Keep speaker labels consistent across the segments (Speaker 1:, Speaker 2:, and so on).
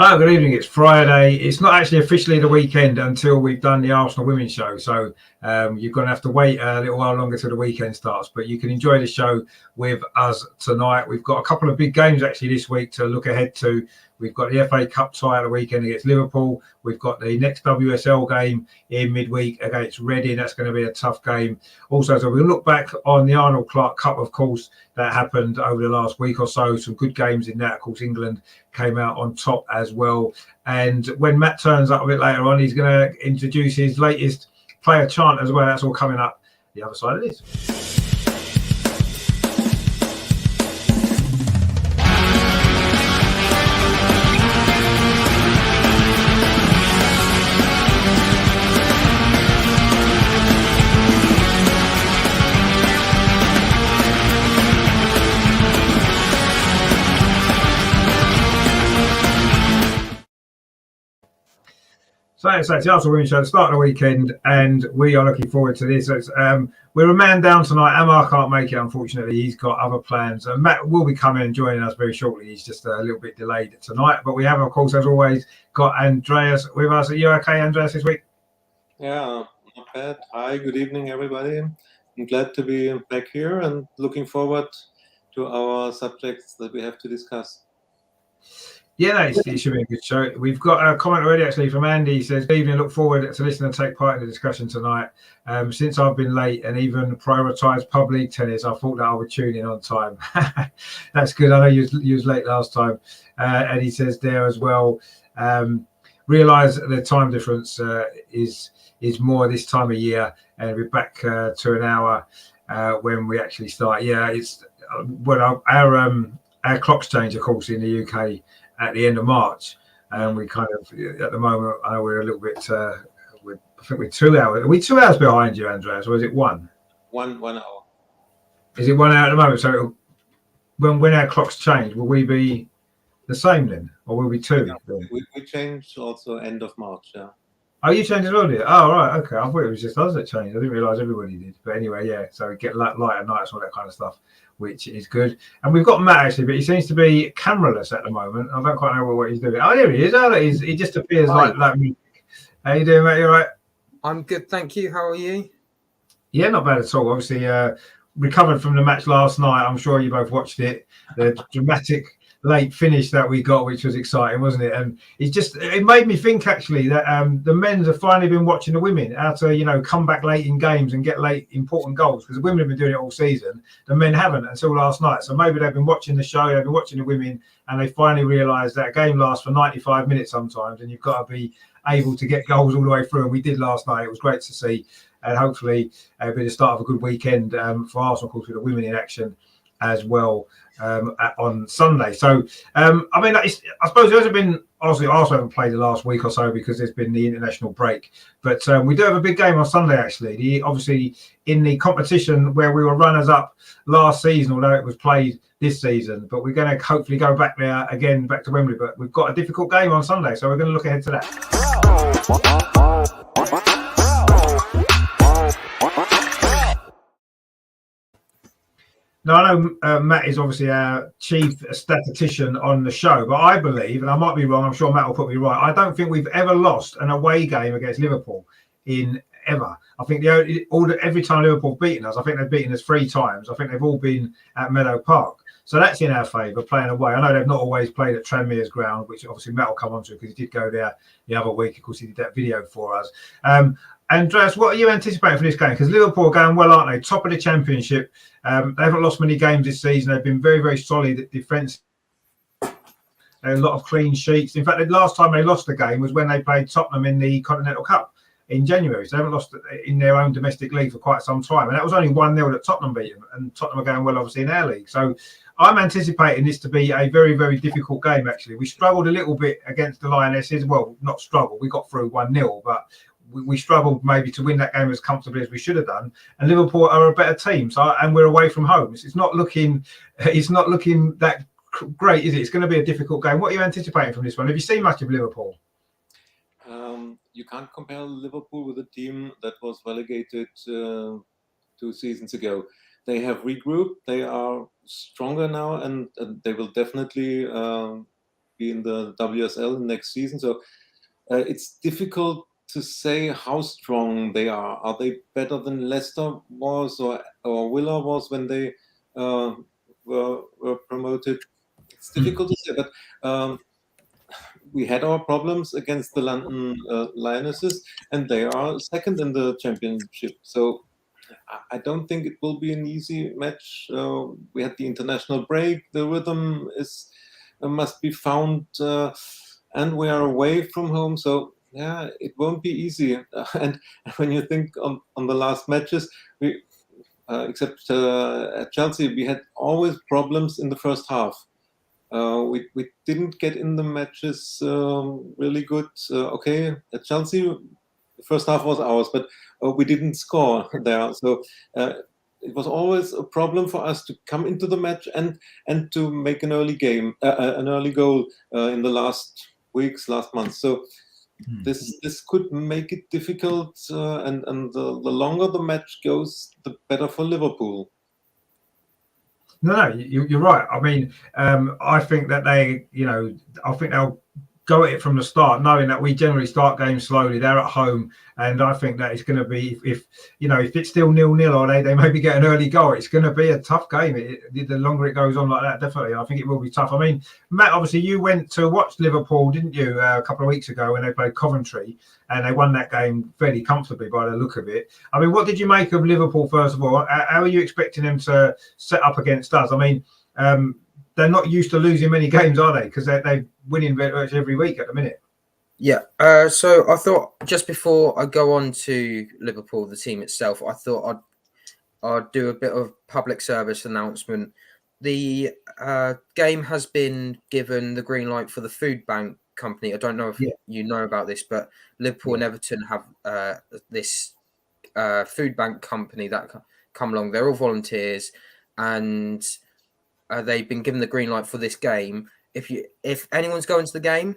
Speaker 1: Hello, good evening. It's Friday. It's not actually officially the weekend until we've done the Arsenal women's show. So you're going to have to wait a little while longer till the weekend starts. But you can enjoy the show with us tonight. We've got a couple of big games actually this week to look ahead to. We've got the FA Cup tie at the weekend against Liverpool. We've got the next WSL game in midweek against Reading. That's going to be a tough game. Also, so we'll look back on the Arnold Clark Cup, of course, that happened over the last week or so. Some good games in that. Of course, England came out on top as well. And when Matt turns up a bit later on, he's going to introduce his latest player chant as well. That's all coming up the other side of this. So it's the Arsenal Women's Show, the start of the weekend, and we are looking forward to this. We're a man down tonight. Amar can't make it, unfortunately. He's got other plans. Matt will be coming and joining us very shortly. He's just a little bit delayed tonight. But we have, of course, as always, got Andreas with us. Are you okay, Andreas, this week?
Speaker 2: Yeah, not bad. Hi, good evening, everybody. I'm glad to be back here and looking forward to our subjects that we have to discuss.
Speaker 1: Yeah, it should be a good show. We've got a comment already, actually, from Andy. He says, good evening, look forward to listening and take part in the discussion tonight. Since I've been late and even prioritised pub league tennis, I thought that I would tune in on time. That's good. I know you was late last time. And he says there as well, realise the time difference is more this time of year, and we're back to an hour when we actually start. Yeah, it's our clocks change, of course, in the UK at the end of March, and we kind of at the moment I know we're a little bit I think we're 2 hours. Are we 2 hours behind you, Andreas, or is it one?
Speaker 2: 1 hour.
Speaker 1: Is it 1 hour at the moment? So when our clocks change, will we be the same then, or will we be two?
Speaker 2: Yeah, we changed also end of March. Yeah.
Speaker 1: Oh, you changed it already? Oh, right, okay. I thought it was just us that changed. I didn't realise everybody did. But anyway, yeah. So we get lighter nights, all that kind of stuff, which is good. And we've got Matt actually, but he seems to be cameraless at the moment. I don't quite know what he's doing. Oh, here he is. Oh, he just appears like music. How you doing, Matt? You all right?
Speaker 3: I'm good, thank you. How are you?
Speaker 1: Yeah, not bad at all. Obviously, recovered from the match last night. I'm sure you both watched it. The dramatic late finish that we got, which was exciting, wasn't it? And it made me think actually that the men's have finally been watching the women how to come back late in games and get late important goals, because the women have been doing it all season, the men haven't until last night. So maybe they've been watching the show, they've been watching the women, and they finally realised that a game lasts for 95 minutes sometimes, and you've got to be able to get goals all the way through, and we did last night. It was great to see, and hopefully it'll be the start of a good weekend for Arsenal, of course, with the women in action as well on Sunday. So I mean, I suppose there hasn't been, obviously Arsenal haven't played the last week or so because there's been the international break, but we do have a big game on Sunday actually. Obviously in the competition where we were runners up last season, although it was played this season, but we're going to hopefully go back there again, back to Wembley. But we've got a difficult game on Sunday, so we're going to look ahead to that. Now, I know Matt is obviously our chief statistician on the show, but I believe, and I might be wrong, I'm sure Matt will put me right, I don't think we've ever lost an away game against Liverpool in ever. I think every time Liverpool have beaten us, I think they've beaten us 3 times. I think they've all been at Meadow Park. So that's in our favour, playing away. I know they've not always played at Tranmere's ground, which obviously Matt will come on to because he did go there the other week. Of course, he did that video for us. Andreas, what are you anticipating for this game? Because Liverpool are going well, aren't they? Top of the Championship. They haven't lost many games this season. They've been very, very solid at defence. A lot of clean sheets. In fact, the last time they lost the game was when they played Tottenham in the Continental Cup in January. So they haven't lost in their own domestic league for quite some time. And that was only 1-0 that Tottenham beat them. And Tottenham are going well, obviously, in our league. So I'm anticipating this to be a very, very difficult game, actually. We struggled a little bit against the Lionesses. Well, not struggled. We got through 1-0, but we struggled maybe to win that game as comfortably as we should have done. And Liverpool are a better team, and we're away from home. It's not looking that great, is it? It's going to be a difficult game. What are you anticipating from this one? Have you seen much of Liverpool?
Speaker 2: You can't compare Liverpool with a team that was relegated 2 seasons ago. They have regrouped. They are stronger now, and they will definitely be in the WSL next season. So it's difficult to say how strong they are. Are they better than Leicester was or Villa was when they were promoted? It's difficult to say, but we had our problems against the London Lionesses, and they are second in the championship. So I don't think it will be an easy match. We had the international break. The rhythm must be found, and we are away from home. So yeah, it won't be easy. And when you think on the last matches, we except at Chelsea, we had always problems in the first half. We didn't get in the matches really good. Okay, at Chelsea, the first half was ours, but we didn't score there. So it was always a problem for us to come into the match and to make an early goal in the last weeks, last month. So this could make it difficult, and the longer the match goes, the better for Liverpool.
Speaker 1: No, you're right. I mean, I think that I think they'll go at it from the start, knowing that we generally start games slowly. They're at home, and I think that it's going to be if it's still 0-0 or they maybe get an early goal, it's going to be a tough game. The longer it goes on like that, definitely, I think it will be tough. I mean, Matt, obviously you went to watch Liverpool, didn't you, a couple of weeks ago when they played Coventry, and they won that game fairly comfortably by the look of it. I mean, what did you make of Liverpool first of all? How are you expecting them to set up against us? I mean, they're not used to losing many games, are they? Because they're winning virtually every week at the minute.
Speaker 3: Yeah. So I thought just before I go on to Liverpool, the team itself, I thought I'd do a bit of public service announcement. The game has been given the green light for the food bank company. I don't know if you know about this, but Liverpool and Everton have this food bank company that come along. They're all volunteers, and they've been given the green light for this game. If anyone's going to the game,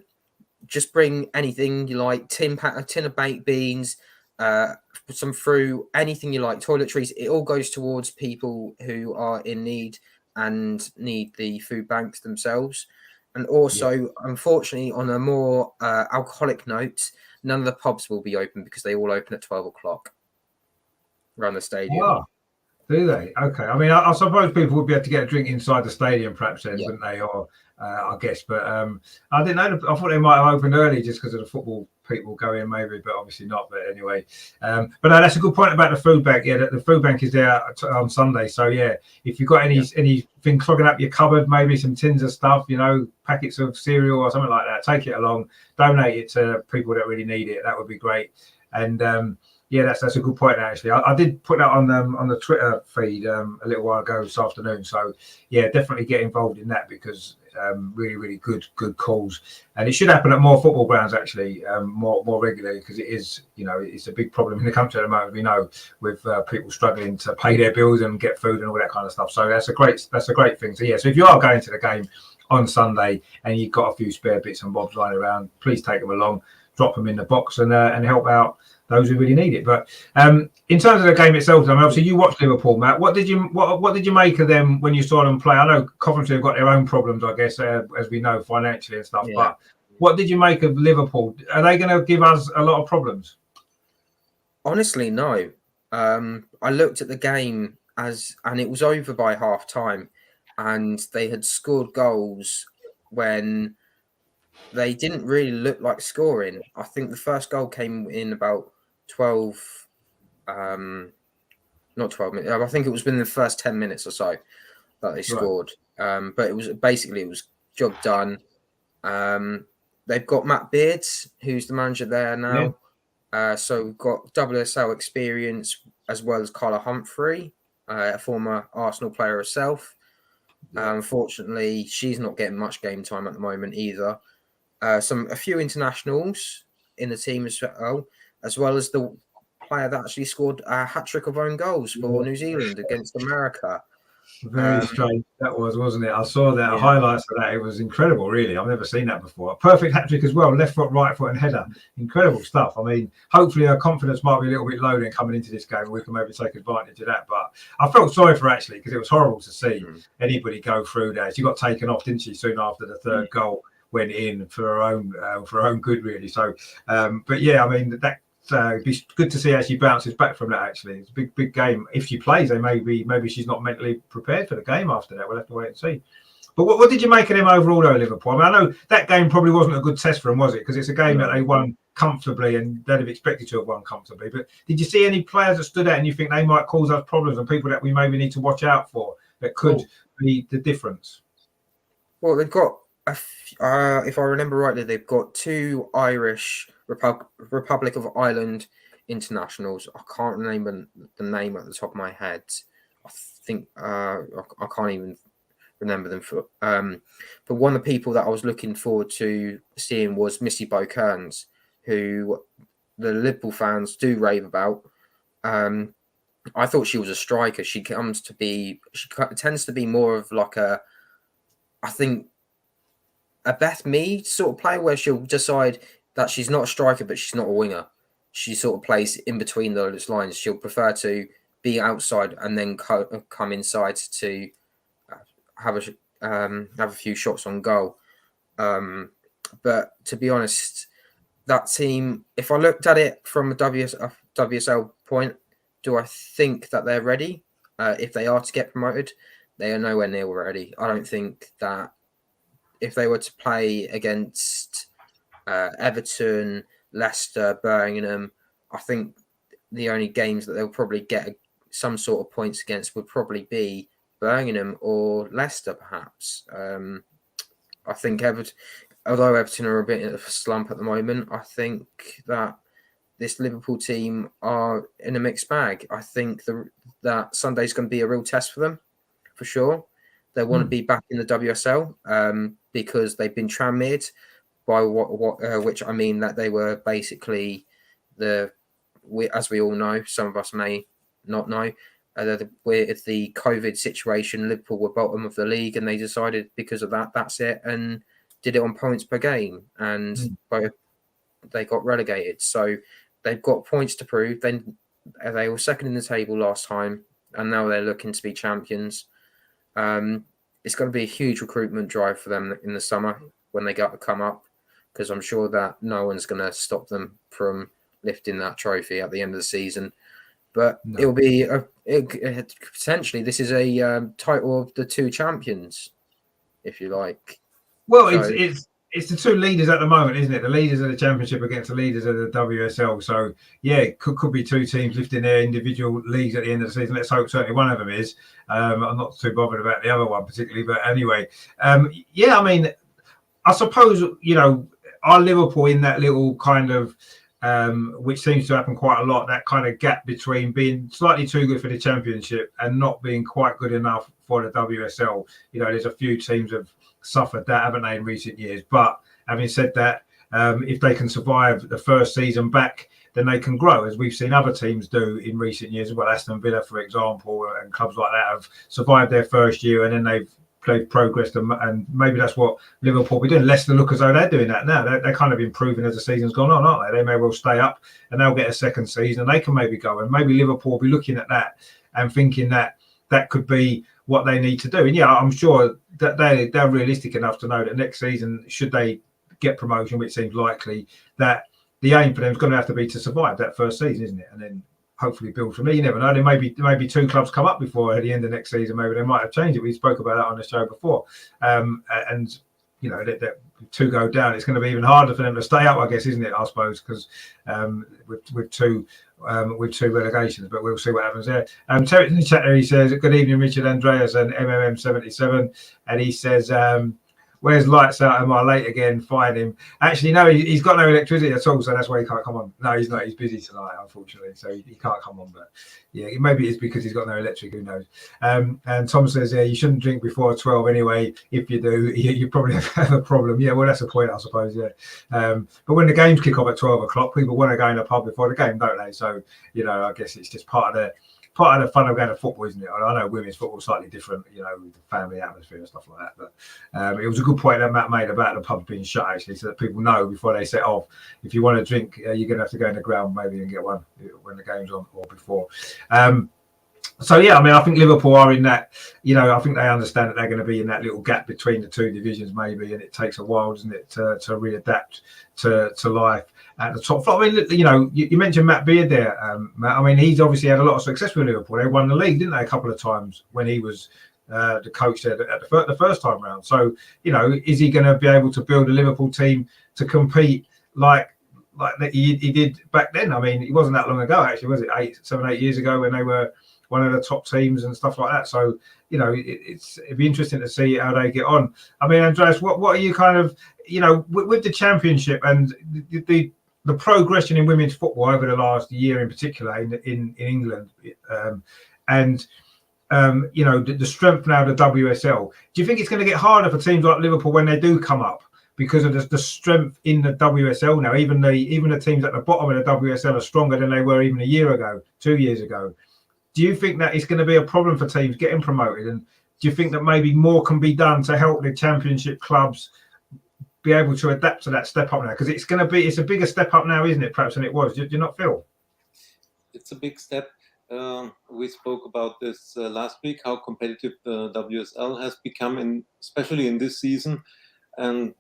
Speaker 3: just bring anything you like: a tin of baked beans, some fruit, anything you like, toiletries. It all goes towards people who are in need and need the food banks themselves. And also, unfortunately, on a more alcoholic note, none of the pubs will be open because they all open at 12 o'clock around the stadium.
Speaker 1: Oh, do they? Okay. I mean, I suppose people would be able to get a drink inside the stadium, perhaps, then, wouldn't they? Or I guess, but I didn't know. I thought they might have opened early just because of the football people go in, maybe, but obviously not. But anyway, but no, that's a good point about the food bank. Yeah, the food bank is there on Sunday. So yeah, if you've got anything clogging up your cupboard, maybe some tins of stuff, packets of cereal or something like that, take it along, donate it to people that really need it. That would be great. And yeah, that's a good point actually. I did put that on the Twitter feed a little while ago this afternoon. So yeah, definitely get involved in that because really, really good calls, and it should happen at more football grounds actually, more regularly, because it is, it's a big problem in the country at the moment. We know with people struggling to pay their bills and get food and all that kind of stuff. So that's a great thing. So yeah, so if you are going to the game on Sunday and you've got a few spare bits and bobs lying around, please take them along, drop them in the box, and help out those who really need it. But in terms of the game itself, I mean, obviously you watched Liverpool, Matt. What did you make of them when you saw them play? I know Coventry have got their own problems, I guess, as we know, financially and stuff. Yeah. But what did you make of Liverpool? Are they going to give us a lot of problems?
Speaker 3: Honestly, no. I looked at the game and it was over by half time, and they had scored goals when they didn't really look like scoring. I think the first goal came in about 12, not 12 minutes. I think it was within the first 10 minutes or so that they scored. Right. But it was job done. They've got Matt Beards, who's the manager there now. Yeah. So we've got WSL experience as well as Carla Humphrey, a former Arsenal player herself. Yeah. Unfortunately, she's not getting much game time at the moment either. A few internationals in the team as well as the player that actually scored a hat-trick of own goals for New Zealand against America.
Speaker 1: Very strange that was, wasn't it? I saw that highlights of that. It was incredible, really. I've never seen that before. A perfect hat-trick as well, left foot, right foot, and header. Incredible stuff. I mean, hopefully her confidence might be a little bit low then coming into this game. We can maybe take advantage of that. But I felt sorry for her actually, because it was horrible to see anybody go through there. She got taken off, didn't she, soon after the third goal, went in for her own good, really. So, but yeah, I mean that. It'd be good to see how she bounces back from that. Actually, it's a big game. If she plays, then maybe she's not mentally prepared for the game after that. We'll have to wait and see. But what did you make of them overall, though, Liverpool? I mean, I know that game probably wasn't a good test for them, was it? Because it's a game that they won comfortably and they'd have expected to have won comfortably. But did you see any players that stood out and you think they might cause us problems and people that we maybe need to watch out for that could be the difference?
Speaker 3: Well, they've got, if I remember rightly, they've got 2 Irish Republic of Ireland internationals. I can't remember the name at the top of my head. I think I can't even remember them for. But one of the people that I was looking forward to seeing was Missy Kearns, who the Liverpool fans do rave about. I thought she was a striker. She tends to be more of like I think a Beth Mead sort of player where she'll decide that she's not a striker, but she's not a winger. She sort of plays in between those lines. She'll prefer to be outside and then come inside to have a few shots on goal. But to be honest, that team, if I looked at it from a WSL point, do I think that they're ready? If they are to get promoted, they are nowhere near ready. I don't think that if they were to play against Everton, Leicester, Birmingham, I think the only games that they'll probably get some sort of points against would probably be Birmingham or Leicester, perhaps. I think although Everton are a bit of a slump at the moment, I think that this Liverpool team are in a mixed bag. I think that Sunday's going to be a real test for them, for sure. They want to be back in the WSL because they've been trammed by which I mean that they were basically as we all know, some of us may not know, with the COVID situation, Liverpool were bottom of the league, and they decided because of that's it, and did it on points per game, and they got relegated. So they've got points to prove. Then they were second in the table last time, and now they're looking to be champions. It's going to be a huge recruitment drive for them in the summer when they come up, because I'm sure that no one's going to stop them from lifting that trophy at the end of the season. But it'll be potentially this is a title of the 2 champions, if you like.
Speaker 1: Well, so, it's the 2 leaders at the moment, isn't it? The leaders of the Championship against the leaders of the WSL. So yeah, it could be 2 teams lifting their individual leagues at the end of the season. Let's hope certainly one of them is. I'm not too bothered about the other one particularly, but anyway, yeah. I mean, I suppose are Liverpool in that little kind of which seems to happen quite a lot, that kind of gap between being slightly too good for the Championship and not being quite good enough for the WSL. There's a few teams have suffered that, haven't they, in recent years? But having said that, if they can survive the first season back, then they can grow, as we've seen other teams do in recent years. Well, Aston Villa, for example, and clubs like that have survived their first year and then they've progressed, and maybe that's what Liverpool will be doing. Leicester look as though they're doing that now. They're kind of improving as the season's gone on, aren't they? They may well stay up and they'll get a second season. They can maybe go, and maybe Liverpool will be looking at that and thinking that could be what they need to do. And yeah, I'm sure that they're realistic enough to know that next season, should they get promotion, which seems likely, that the aim for them is going to have to be to survive that first season, isn't it? And then hopefully build from there. You never know. There may be 2 clubs come up before at the end of next season. Maybe they might have changed it. We spoke about that on the show before. And that 2 go down, it's going to be even harder for them to stay up, I guess, isn't it? I suppose, because with two relegations, but we'll see what happens there. Terry in the chat there, he says, "Good evening, Richard Andreas and MMM77," and he says, "Where's Lights Out? Am I late again? Find him." Actually, no, he's got no electricity at all, so that's why he can't come on. No, he's not. He's busy tonight, unfortunately, so he can't come on. But yeah, maybe it's because he's got no electric. Who knows? And Tom says, "Yeah, you shouldn't drink before 12 anyway. If you do, you probably have a problem." Yeah, well, that's a point, I suppose. Yeah, but when the games kick off at 12 o'clock, people want to go in the pub before the game, don't they? So I guess it's just part of the fun of going to football, isn't it? I know women's football is slightly different, with the family atmosphere and stuff like that. But it was a good point that Matt made about the pub being shut, actually, so that people know before they set off. If you want to drink, you're going to have to go in the ground maybe and get one when the game's on or before. So yeah, I mean, I think Liverpool are in that. I think they understand that they're going to be in that little gap between the two divisions, maybe, and it takes a while, doesn't it, to readapt to life at the top. I mean, you mentioned Matt Beard there, Matt. I mean, he's obviously had a lot of success with Liverpool. They won the league, didn't they, a couple of times when he was the coach there at the first time round. So is he going to be able to build a Liverpool team to compete like that he did back then? I mean, it wasn't that long ago, actually, was it? 7, 8 years ago when they were one of the top teams and stuff like that. So, it'd be interesting to see how they get on. I mean, Andreas, what are you kind of, with the Championship and the progression in women's football over the last year in particular in England, and the strength now of the WSL. Do you think it's going to get harder for teams like Liverpool when they do come up because of the strength in the WSL now? Even the teams at the bottom of the WSL are stronger than they were even a year ago, 2 years ago. Do you think that it's going to be a problem for teams getting promoted? And do you think that maybe more can be done to help the Championship clubs be able to adapt to that step up now? Because it's a bigger step up now, isn't it, perhaps, than it was? Do you not feel?
Speaker 2: It's a big step. We spoke about this last week, how competitive the WSL has become, especially in this season. And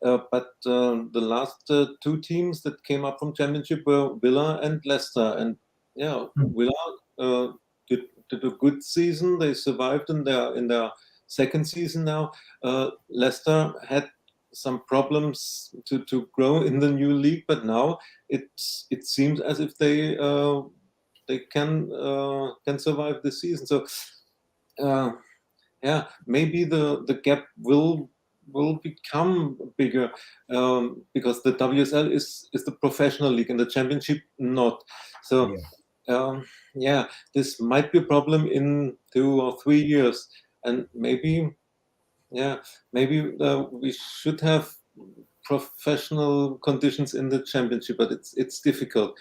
Speaker 2: but the last two teams that came up from Championship were Villa and Leicester. And Villa did a good season. They survived in their second season now. Leicester had some problems to grow in the new league, but now it seems as if they can survive this season. So maybe the gap will become bigger because the WSL is the professional league and the Championship not. So this might be a problem in 2 or 3 years, and maybe we should have professional conditions in the Championship, but it's difficult.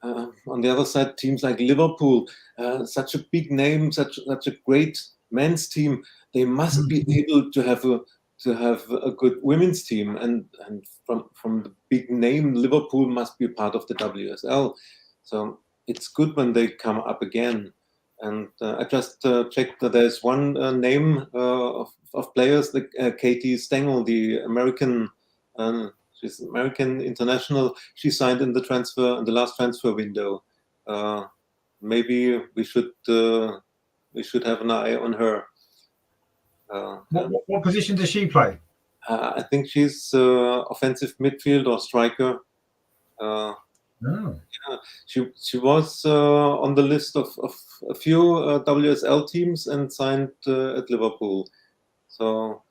Speaker 2: On the other side, teams like Liverpool, such a big name, such a great men's team, they must be able to have a good women's team, and from the big name, Liverpool must be part of the WSL. So it's good when they come up again. And I just checked that there's one name of players, like Katie Stengel, the American. She's American international. She signed in the last transfer window. Maybe we should have an eye on her.
Speaker 1: What position does she play?
Speaker 2: I think she's offensive midfield or striker. She was on the list of a few WSL teams and signed at Liverpool. So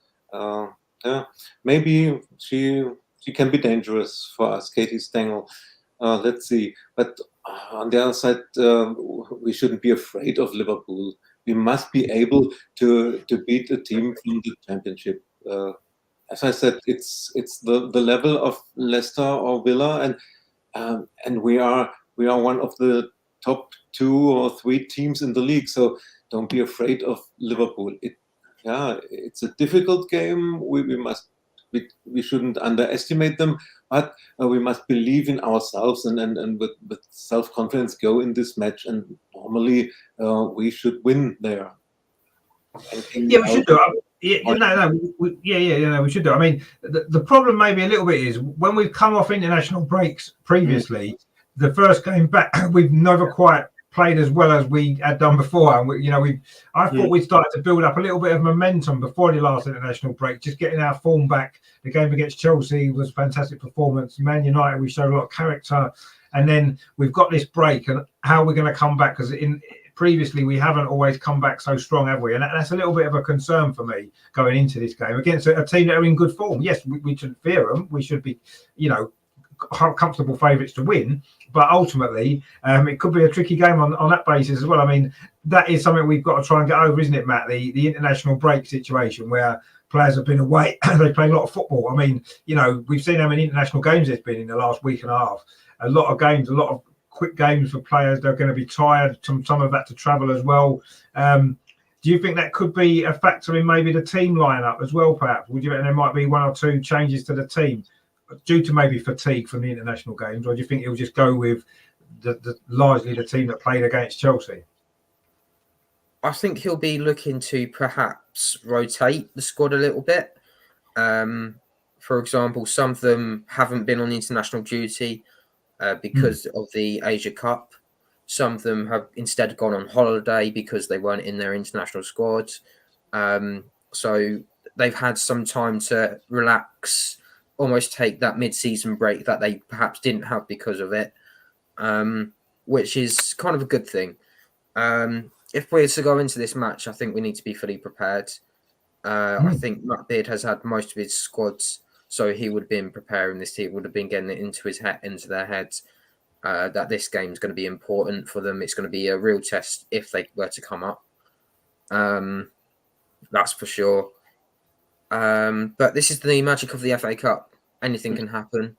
Speaker 2: maybe she can be dangerous for us, Katie Stengel. Let's see. But on the other side, we shouldn't be afraid of Liverpool. We must be able to beat a team from the Championship. As I said, it's the level of Leicester or Villa, and we are one of the top 2 or 3 teams in the league. So don't be afraid of Liverpool. It's a difficult game. We shouldn't underestimate them, but we must believe in ourselves and with self-confidence go in this match. And normally we should win there.
Speaker 1: We should do it. We should do it. I mean, the problem maybe a little bit is when we've come off international breaks previously, the first game back, we've never quite played as well as we had done before. And I thought we started to build up a little bit of momentum before the last international break, just getting our form back. The game against Chelsea was a fantastic performance. Man United, we showed a lot of character. And then we've got this break, and how we're going to come back, because previously we haven't always come back so strong, have we? And that's a little bit of a concern for me going into this game against a team that are in good form. Yes, we shouldn't fear them. We should be, comfortable favourites to win. But ultimately, it could be a tricky game on that basis as well. I mean, that is something we've got to try and get over, isn't it, Matt? The international break situation where players have been away and they play a lot of football. I mean, we've seen how many international games there's been in the last week and a half. A lot of games, a lot of quick games for players. They're going to be tired. Some of that to travel as well. Do you think that could be a factor in maybe the team lineup as well, perhaps? Would you think there might be 1 or 2 changes to the team due to maybe fatigue from the international games, or do you think he'll just go with largely the team that played against Chelsea?
Speaker 3: I think he'll be looking to perhaps rotate the squad a little bit. For example, some of them haven't been on international duty because of the Asia Cup. Some of them have instead gone on holiday because they weren't in their international squads. So they've had some time to relax, almost take that mid-season break that they perhaps didn't have because of it, which is kind of a good thing. If we're to go into this match, I think we need to be fully prepared. I think Matt Beard has had most of his squads, so he would have been preparing this team, would have been getting it into their heads that this game is going to be important for them. It's going to be a real test if they were to come up. That's for sure. But this is the magic of the FA Cup. Anything can happen.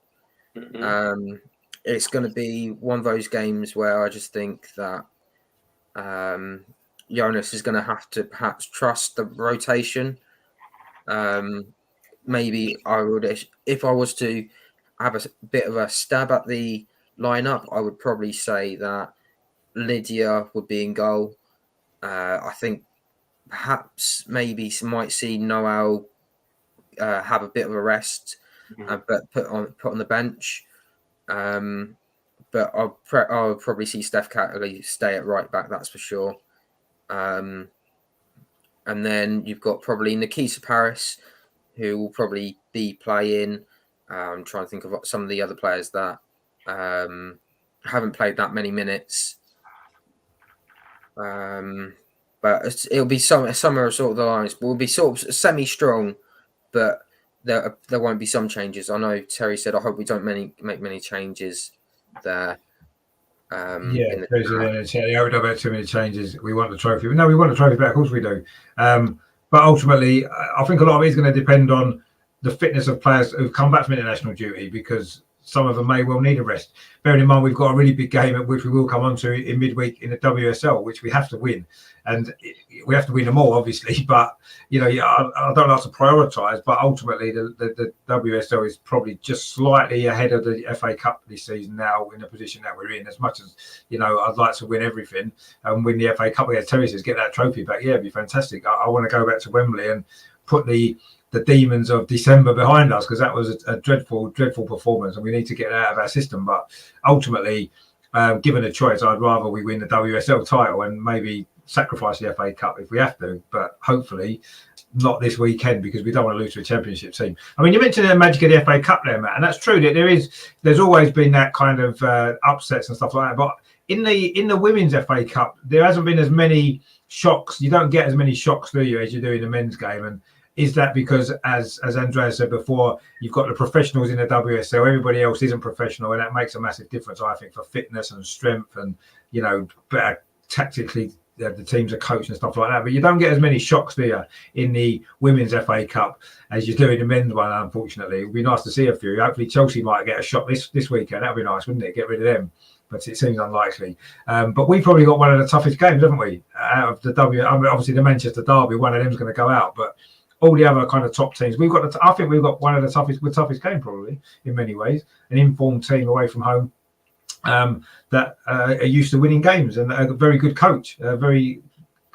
Speaker 3: It's going to be one of those games where I just think that Jonas is going to have to perhaps trust the rotation. Maybe I would, if I was to have a bit of a stab at the lineup, I would probably say that Lydia would be in goal. I think perhaps maybe might see Noel have a bit of a rest, but put on the bench. But I'll probably see Steph Catley stay at right back. That's for sure. And then you've got probably Nikita Paris, who will probably be playing. I'm trying to think of some of the other players that haven't played that many minutes. But it'll be some sort of the lines. We'll be sort of semi-strong, but there won't be some changes. I know Terry said, I hope we don't make many changes there.
Speaker 1: Yeah, we don't make too many changes. We want the trophy. No, we want the trophy back. Of course we do. But ultimately, I think a lot of it is going to depend on the fitness of players who've come back from international duty, because some of them may well need a rest. Bearing in mind, we've got a really big game, which we will come on to in midweek in the WSL, which we have to win. And we have to win them all, obviously. But, I don't like to prioritise, but ultimately the WSL is probably just slightly ahead of the FA Cup this season now in the position that we're in. As much as, I'd like to win everything and win the FA Cup, Terry says, get that trophy back. Yeah, it'd be fantastic. I want to go back to Wembley and put the demons of December behind us, because that was a dreadful performance and we need to get it out of our system. But ultimately, given a choice, I'd rather we win the WSL title and maybe sacrifice the FA Cup if we have to, but hopefully not this weekend, because we don't want to lose to a championship team. I mean, you mentioned the magic of the FA Cup there, Matt, and that's true that there's always been that kind of upsets and stuff like that. But in the women's FA Cup, there hasn't been as many shocks. You don't get as many shocks, do you, as you do in the men's game? And is that because, as Andreas said before, you've got the professionals in the WSL, everybody else isn't professional, and that makes a massive difference, I think, for fitness and strength and, better tactically, the teams are coached and stuff like that. But you don't get as many shocks there in the women's FA Cup as you do in the men's one, unfortunately. It would be nice to see a few. Hopefully Chelsea might get a shot this weekend. That would be nice, wouldn't it? Get rid of them. But it seems unlikely. But we've probably got one of the toughest games, haven't we? Out of the obviously the Manchester derby, one of them's going to go out. But all the other kind of top teams, I think we've got one of the toughest game probably in many ways. An informed team away from home that are used to winning games, and a very good coach, a very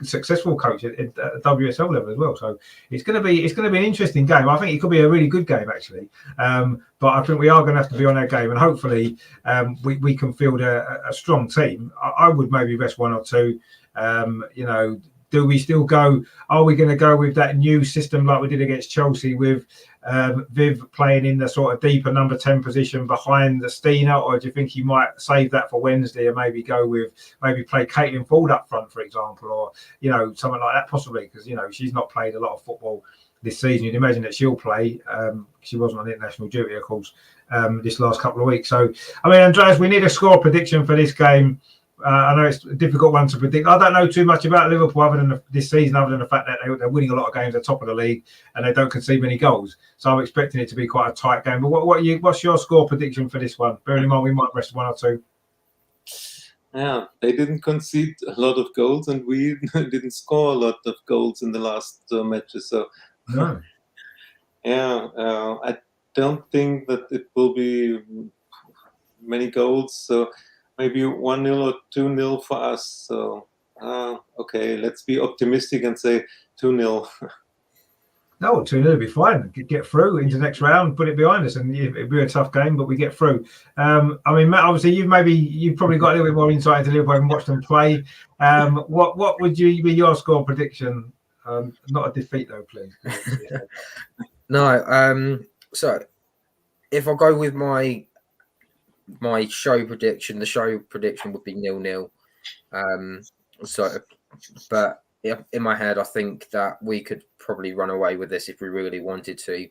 Speaker 1: successful coach at WSL level as well. So it's going to be an interesting game. I think it could be a really good game actually. But I think we are going to have to be on our game, and hopefully we can field a strong team. I would maybe rest one or two. Do we still go? Are we going to go with that new system like we did against Chelsea with Viv playing in the sort of deeper number 10 position behind the Stina, or do you think he might save that for Wednesday and maybe play Caitlin Ford up front, for example, or something like that possibly, because she's not played a lot of football this season. You'd imagine that she'll play. She wasn't on international duty, of course, this last couple of weeks. So I mean, Andreas, we need a score prediction for this game. I know it's a difficult one to predict. I don't know too much about Liverpool other than this season, other than the fact that they're winning a lot of games at the top of the league and they don't concede many goals. So I'm expecting it to be quite a tight game. But what's your score prediction for this one? Bearing in mind we might rest one or two.
Speaker 2: Yeah, they didn't concede a lot of goals, and we didn't score a lot of goals in the last matches. So
Speaker 1: no.
Speaker 2: Yeah, I don't think that it will be many goals. So maybe 1-0 or 2-0 for us. So okay, let's be optimistic and say 2-0.
Speaker 1: No, 2-0 will be fine. Get through into the next round, put it behind us, and it'll be a tough game, but we get through. I mean, Matt, obviously you've probably got a little bit more insight into Liverpool and watched them play. What would you be your score prediction? Not a defeat though, please.
Speaker 3: No. So if I go with my show prediction, the show prediction would be 0-0. But in my head, I think that we could probably run away with this if we really wanted to.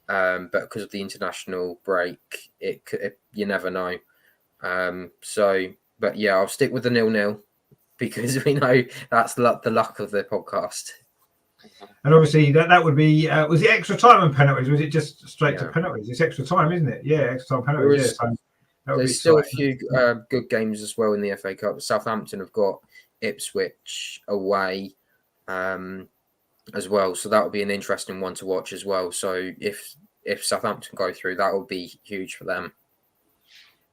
Speaker 3: But because of the international break, you never know. But yeah, I'll stick with the 0-0 because we know that's the luck of the podcast.
Speaker 1: And obviously that would be was it extra time and penalties? Was it just straight to penalties? It's extra time, isn't it? Yeah, extra time penalties.
Speaker 3: There's still a few good games as well in the FA Cup. Southampton have got Ipswich away as well, so that will be an interesting one to watch as well. So if Southampton go through, that will be huge for them.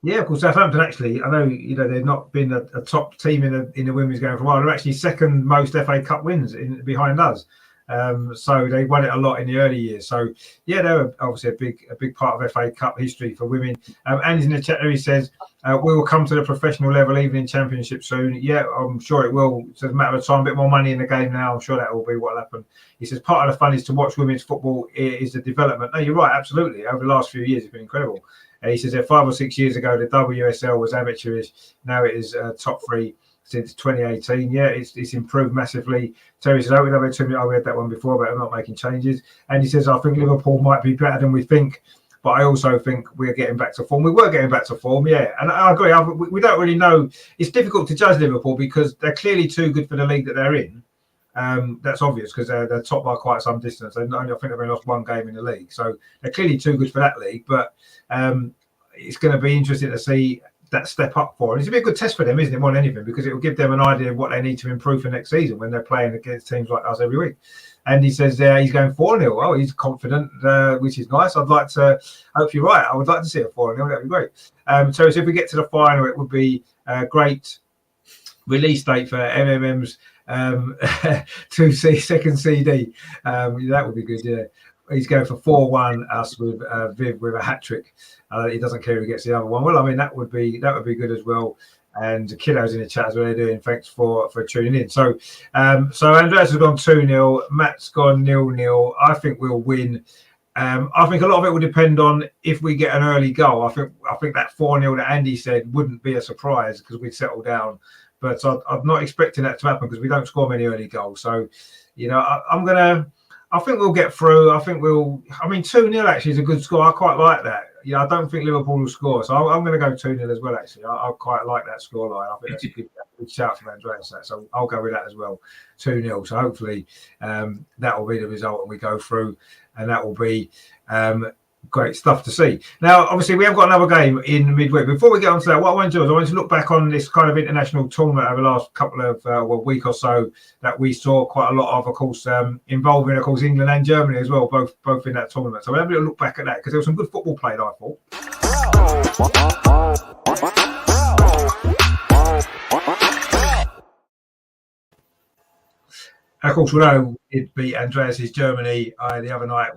Speaker 1: Yeah, of course, Southampton actually, I know they've not been a top team in the women's game for a while. They're actually second most FA Cup wins behind us. So they won it a lot in the early years. So yeah, they're obviously a big part of FA Cup history for women. Andy's in the chat there. He says we will come to the professional level, even in Championship soon. Yeah, I'm sure it will. It's a matter of time. A bit more money in the game now. I'm sure that will be what will happen. He says part of the fun is to watch women's football is the development. No, you're right. Absolutely. Over the last few years, it's been incredible. He says that 5 or 6 years ago, the WSL was amateurish. Now it is top three since 2018. Yeah, it's improved massively. Terry says, we had that one before, but I'm not making changes. And he says, I think Liverpool might be better than we think, but I also think we're getting back to form. We were getting back to form, yeah. And I agree. We don't really know. It's difficult to judge Liverpool because they're clearly too good for the league that they're in. That's obvious because they're top by quite some distance. I think they've only lost one game in the league, so they're clearly too good for that league. But it's going to be interesting to see that step up for them. It's a bit good test for them, isn't it? More than anything, because it will give them an idea of what they need to improve for next season when they're playing against teams like us every week. And he says he's going 4-0. Well, he's confident, which is nice. I'd like to. I hope you're right. I would like to see a 4-0. That'd be great. So if we get to the final, it would be a great release date for MMM's second CD. That would be good. Yeah, he's going for 4-1 us with Viv with a hat trick. He doesn't care who gets the other one. Well, I mean that would be good as well. And Kiddo's in the chat as well. They're doing. Thanks for tuning in. So Andreas has gone 2-0. Matt's gone 0-0. I think we'll win. I think a lot of it will depend on if we get an early goal. I think that 4-0 that Andy said wouldn't be a surprise because we'd settle down. But I'm not expecting that to happen because we don't score many early goals. So, I think we'll get through. I think 2-0 actually is a good score. I quite like that. I don't think Liverpool will score. So I'm going to go 2-0 as well, actually. I quite like that scoreline. I think that's a good shout from Andreas. So I'll go with that as well, 2-0. So hopefully that will be the result and we go through. And that will be great stuff to see. Now, obviously, we have got another game in midweek. Before we get on to that, what I want to do is I want to look back on this kind of international tournament over the last couple of week or so that we saw quite a lot of course, involving, of course, England and Germany as well, both in that tournament. So we'll have a little look back at that because there was some good football played, I thought. Of course, we know it beat Andreas's Germany the other night.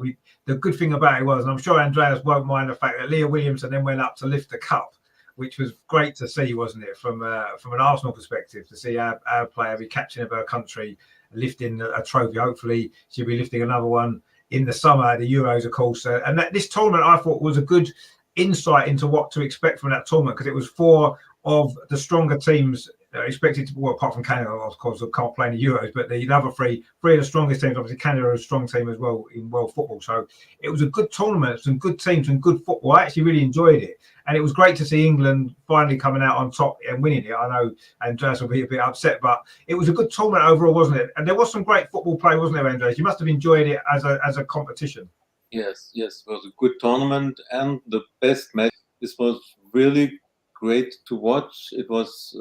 Speaker 1: The good thing about it was, and I'm sure Andreas won't mind the fact that Leah Williamson then went up to lift the cup, which was great to see, wasn't it? From an Arsenal perspective, to see our player be captain of her country, lifting a trophy. Hopefully, she'll be lifting another one in the summer, the Euros, of course. And this tournament, I thought, was a good insight into what to expect from that tournament because it was 4 of the stronger teams expected to, well, apart from Canada, of course, who can't play in the Euros, but the other three of the strongest teams, obviously Canada are a strong team as well in world football. So it was a good tournament, some good teams and good football. I actually really enjoyed it. And it was great to see England finally coming out on top and winning it. I know Andreas will be a bit upset, but it was a good tournament overall, wasn't it? And there was some great football play, wasn't there, Andreas? You must have enjoyed it as a competition.
Speaker 2: Yes, it was a good tournament and the best match. This was really great to watch. It was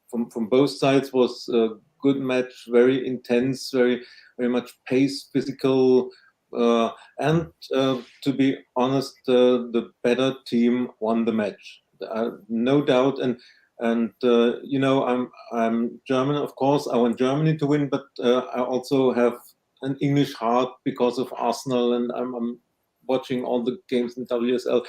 Speaker 2: from both sides was a good match, very intense, very much pace, physical, and to be honest, the better team won the match, no doubt. And And I'm German, of course. I want Germany to win, but I also have an English heart because of Arsenal, and I'm watching all the games in WSL.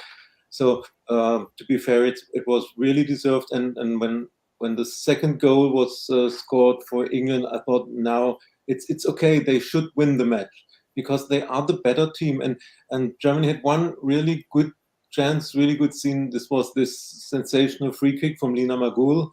Speaker 2: So to be fair, it was really deserved. And when the second goal was scored for England, I thought now it's okay. They should win the match because they are the better team. And Germany had one really good chance, really good scene. This was this sensational free kick from Lina Magul.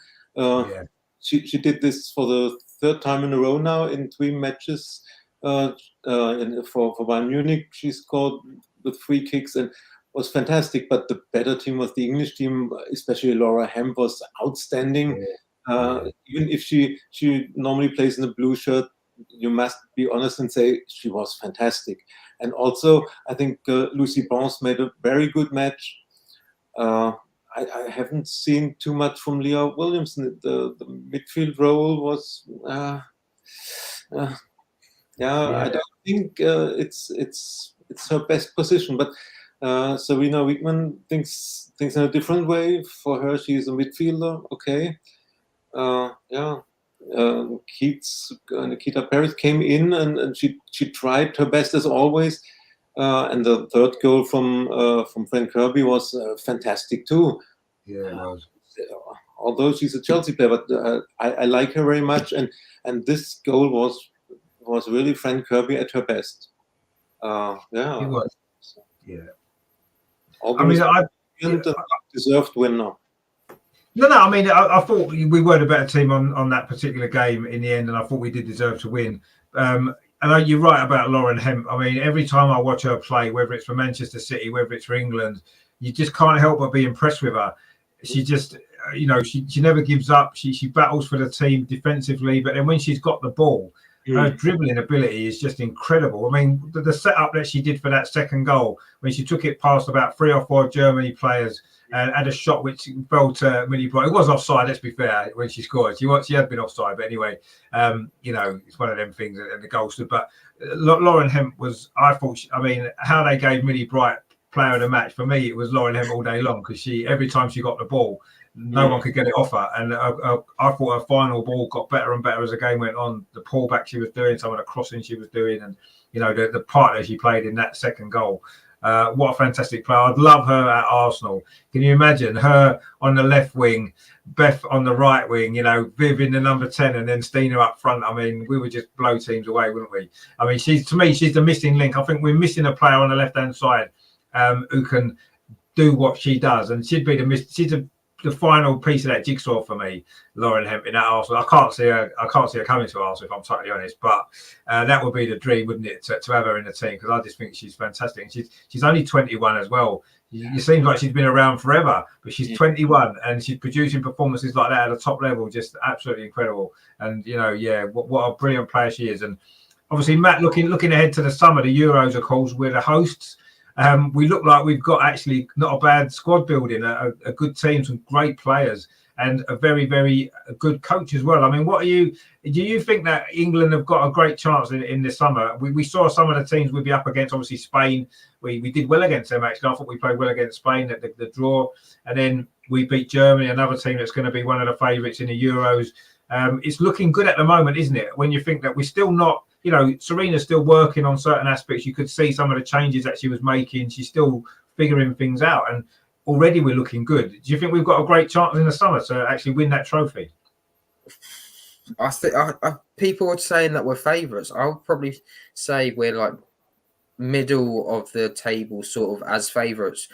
Speaker 2: She did this for the third time in a row now in 3 matches. For Bayern Munich, she scored with free kicks and was fantastic. But the better team was the English team, especially Laura Hemp was outstanding. Even if she normally plays in a blue shirt, you must be honest and say she was fantastic. And also, I think Lucy Bronze made a very good match. I haven't seen too much from Leah Williamson. The midfield role was, I don't think it's her best position. But Serena Wiegman thinks in a different way. For her, she's a midfielder. Okay, Nikita Paris came in and she tried her best as always. And the third goal from Fran Kirby was fantastic too.
Speaker 1: Yeah, it was.
Speaker 2: Although she's a Chelsea player, but I like her very much, and this goal was really Fran Kirby at her best.
Speaker 1: It was. Yeah.
Speaker 2: Deserved winner.
Speaker 1: No. I mean, I thought we were the better team on that particular game in the end, and I thought we did deserve to win. And you're right about Lauren Hemp. I mean, every time I watch her play, whether it's for Manchester City, whether it's for England, you just can't help but be impressed with her. She just, she never gives up. She battles for the team defensively, but then when she's got the ball, her dribbling ability is just incredible. I mean, the setup that she did for that second goal, when she took it past about 3 or 4 Germany players and had a shot which fell to Millie Bright. It was offside, let's be fair, when she scored. She had been offside, but anyway, it's one of them things, and the goal stood. But Lauren Hemp was, I thought, how they gave Millie Bright player of the match, for me, it was Lauren Hemp all day long, because every time she got the ball, no one could get it off her. And I thought her final ball got better and better as the game went on. The pullback she was doing, some of the crossing she was doing, and the part that she played in that second goal. What a fantastic player. I'd love her at Arsenal. Can you imagine her on the left wing, Beth on the right wing, Viv in the number 10, and then Stina up front? I mean, we would just blow teams away, wouldn't we? I mean, she's the missing link. I think we're missing a player on the left-hand side who can do what she does, and she'd be the final piece of that jigsaw for me, Lauren Hemp in at Arsenal. I can't see her coming to Arsenal, if I'm totally honest. But that would be the dream, wouldn't it, to have her in the team? Because I just think she's fantastic. And she's only 21 as well. It seems like she's been around forever, but she's 21 and she's producing performances like that at a top level, just absolutely incredible. And what a brilliant player she is. And obviously, Matt, looking ahead to the summer, the Euros, of course, we're the hosts. We look like we've got actually not a bad squad building, a good team, some great players, and a very, very good coach as well. I mean, do you think that England have got a great chance in this summer? We saw some of the teams we'd be up against, obviously Spain. We did well against them, actually. I thought we played well against Spain at the draw. And then we beat Germany, another team that's going to be one of the favourites in the Euros. It's looking good at the moment, isn't it? When you think that we're still not, Serena's still working on certain aspects. You could see some of the changes that she was making. She's still figuring things out. And already we're looking good. Do you think we've got a great chance in the summer to actually win that trophy?
Speaker 3: I think people are saying that we're favourites. I'll probably say we're like middle of the table, sort of, as favourites.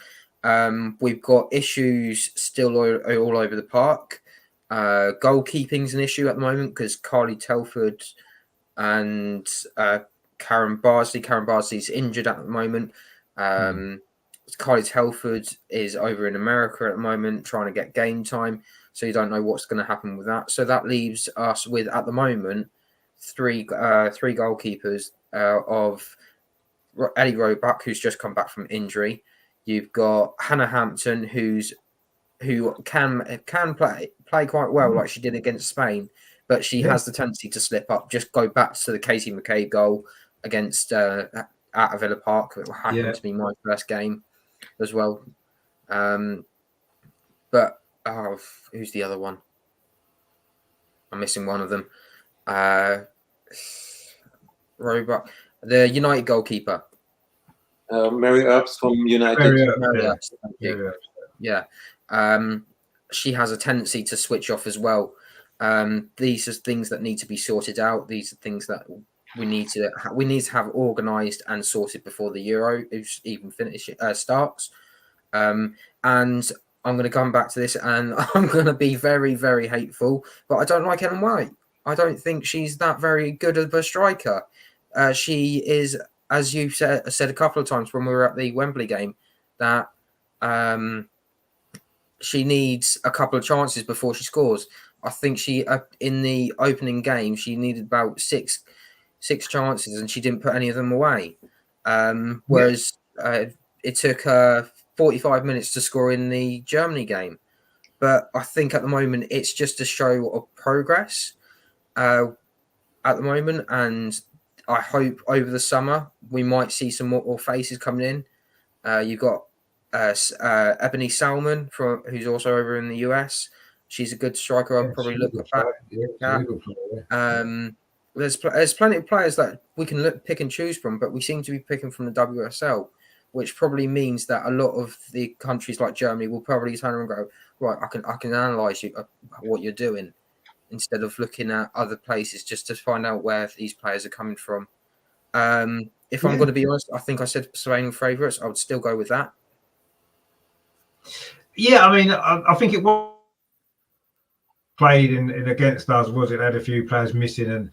Speaker 3: We've got issues still all over the park. Goalkeeping's an issue at the moment because Carly Telford and Karen Bardsley. Karen Bardsley's injured at the moment. Carly Telford is over in America at the moment trying to get game time. So you don't know what's going to happen with that. So that leaves us with, at the moment, three goalkeepers of Ellie Roebuck, who's just come back from injury. You've got Hannah Hampton, who can play quite well, like she did against Spain, but she has the tendency to slip up. Just go back to the Katie McCabe goal against at Villa Park. It happened to be my first game as well. But Oh, who's the other one? I'm missing one of them. Robot, the United goalkeeper.
Speaker 2: Mary Earps from United.
Speaker 1: Very,
Speaker 3: Thank you. Yeah. She has a tendency to switch off as well. These are things that need to be sorted out. These are things that we need to have organised and sorted before the Euro even starts. And I'm going to come back to this, and I'm going to be very, very hateful, but I don't like Ellen White. I don't think she's that very good of a striker. She is, as you said a couple of times when we were at the Wembley game, that she needs a couple of chances before she scores. I think she in the opening game she needed about six chances and she didn't put any of them away. Whereas it took her 45 minutes to score in the Germany game. But I think at the moment it's just a show of progress at the moment, and I hope over the summer we might see some more faces coming in. You've got Ebony Salmon who's also over in the US. She's a good striker. I'll probably look at. There's plenty of players that we can pick and choose from, but we seem to be picking from the WSL, which probably means that a lot of the countries like Germany will probably turn around and go, right, I can analyse what you're doing, instead of looking at other places just to find out where these players are coming from. If I'm going to be honest, I think I said Spain favourites. I would still go with that.
Speaker 1: Yeah, I mean, I think it was played in against us, was it? Had a few players missing and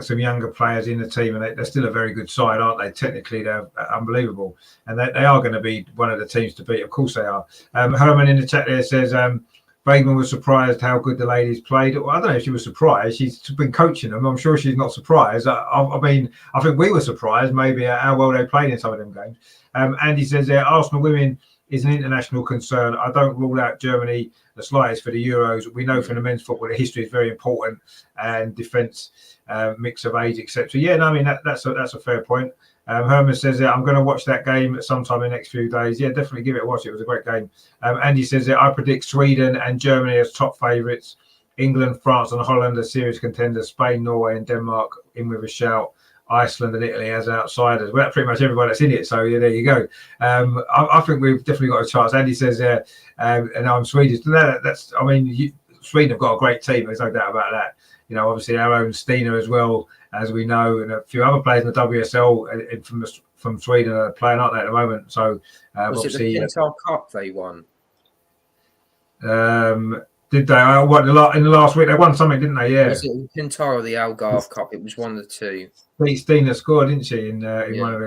Speaker 1: some younger players in the team, and they're still a very good side, aren't they? Technically, they're unbelievable, and they are going to be one of the teams to beat. Of course, they are. Herman in the chat there says Bagman was surprised how good the ladies played. Well, I don't know if she was surprised. She's been coaching them. I'm sure she's not surprised. I mean, I think we were surprised maybe at how well they played in some of them games. Andy says Arsenal women is an international concern. I don't rule out Germany the slightest for the Euros. We know from the men's football the history is very important, and defence, mix of age, etc. Yeah, no, I mean that's a fair point. Herman says I'm going to watch that game sometime in the next few days. Yeah, definitely give it a watch. It was a great game. Andy says I predict Sweden and Germany as top favourites. England, France, and Holland are serious contenders. Spain, Norway, and Denmark in with a shout. Iceland and Italy as outsiders. Well, that's pretty much everybody that's in it. So yeah, there you go. I think we've definitely got a chance. Andy says, and I'm Swedish. That's. I mean, Sweden have got a great team. There's no doubt about that. You know, obviously our own Stina as well, as we know, and a few other players in the WSL from Sweden are playing, aren't they, at the moment? So
Speaker 3: obviously, it the Pintar Cup they won?
Speaker 1: Did they? What in the last week they won something, didn't they? Yeah.
Speaker 3: Was it the Pintar or the Algarve Cup? It was one of the two.
Speaker 1: Stina scored, didn't she, in one of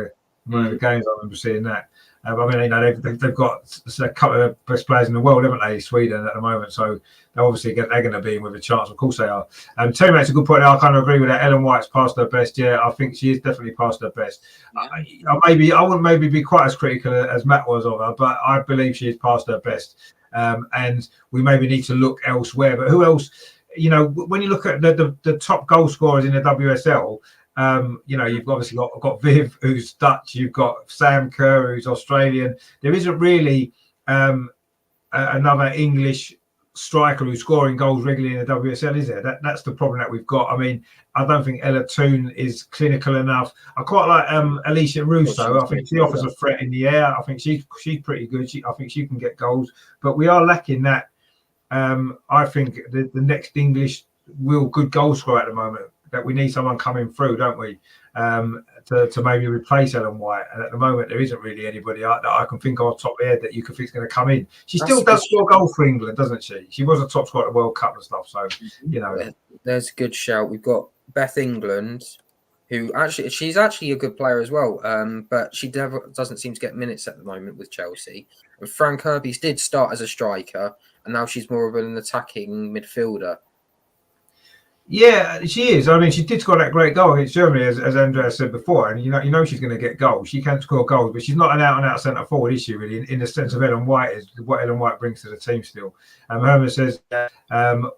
Speaker 1: the games? I remember seeing that. I mean, you know, they've got a couple of best players in the world, haven't they? Sweden at the moment, so they're obviously they're going to be in with a chance. Of course they are. Terry makes a good point. I kind of agree with that. Ellen White's past her best. Yeah, I think she is definitely past her best. I wouldn't maybe be quite as critical as Matt was of her, but I believe she is past her best. And we maybe need to look elsewhere. But who else? You know, when you look at the top goal scorers in the WSL. You know, you've obviously got Viv, who's Dutch. You've got Sam Kerr, who's Australian. There isn't really another English striker who's scoring goals regularly in the WSL, is there? That's the problem that we've got. I mean, I don't think Ella Toone is clinical enough. I quite like Alicia Russo. I think she offers a threat in the air. I think she's pretty good. I think she can get goals, but we are lacking that. I think the next English real good goal scorer at the moment. That we need someone coming through, don't we, to maybe replace Ellen White. And at the moment, there isn't really anybody that I can think of off the top of my head that you can think is going to come in. She still does score goals for England, doesn't she? She was a top scorer at the World Cup and stuff. So, you know.
Speaker 3: There's a good shout. We've got Beth England, who she's actually a good player as well, but she doesn't seem to get minutes at the moment with Chelsea. And Fran Kirby's did start as a striker, and now she's more of an attacking midfielder.
Speaker 1: Yeah, she is. I mean, she did score that great goal against Germany, as Andrea said before. And you know she's going to get goals. She can score goals, but she's not an out-and-out centre forward, is she? Really, in the sense of Ellen White is what Ellen White brings to the team still. Herman says,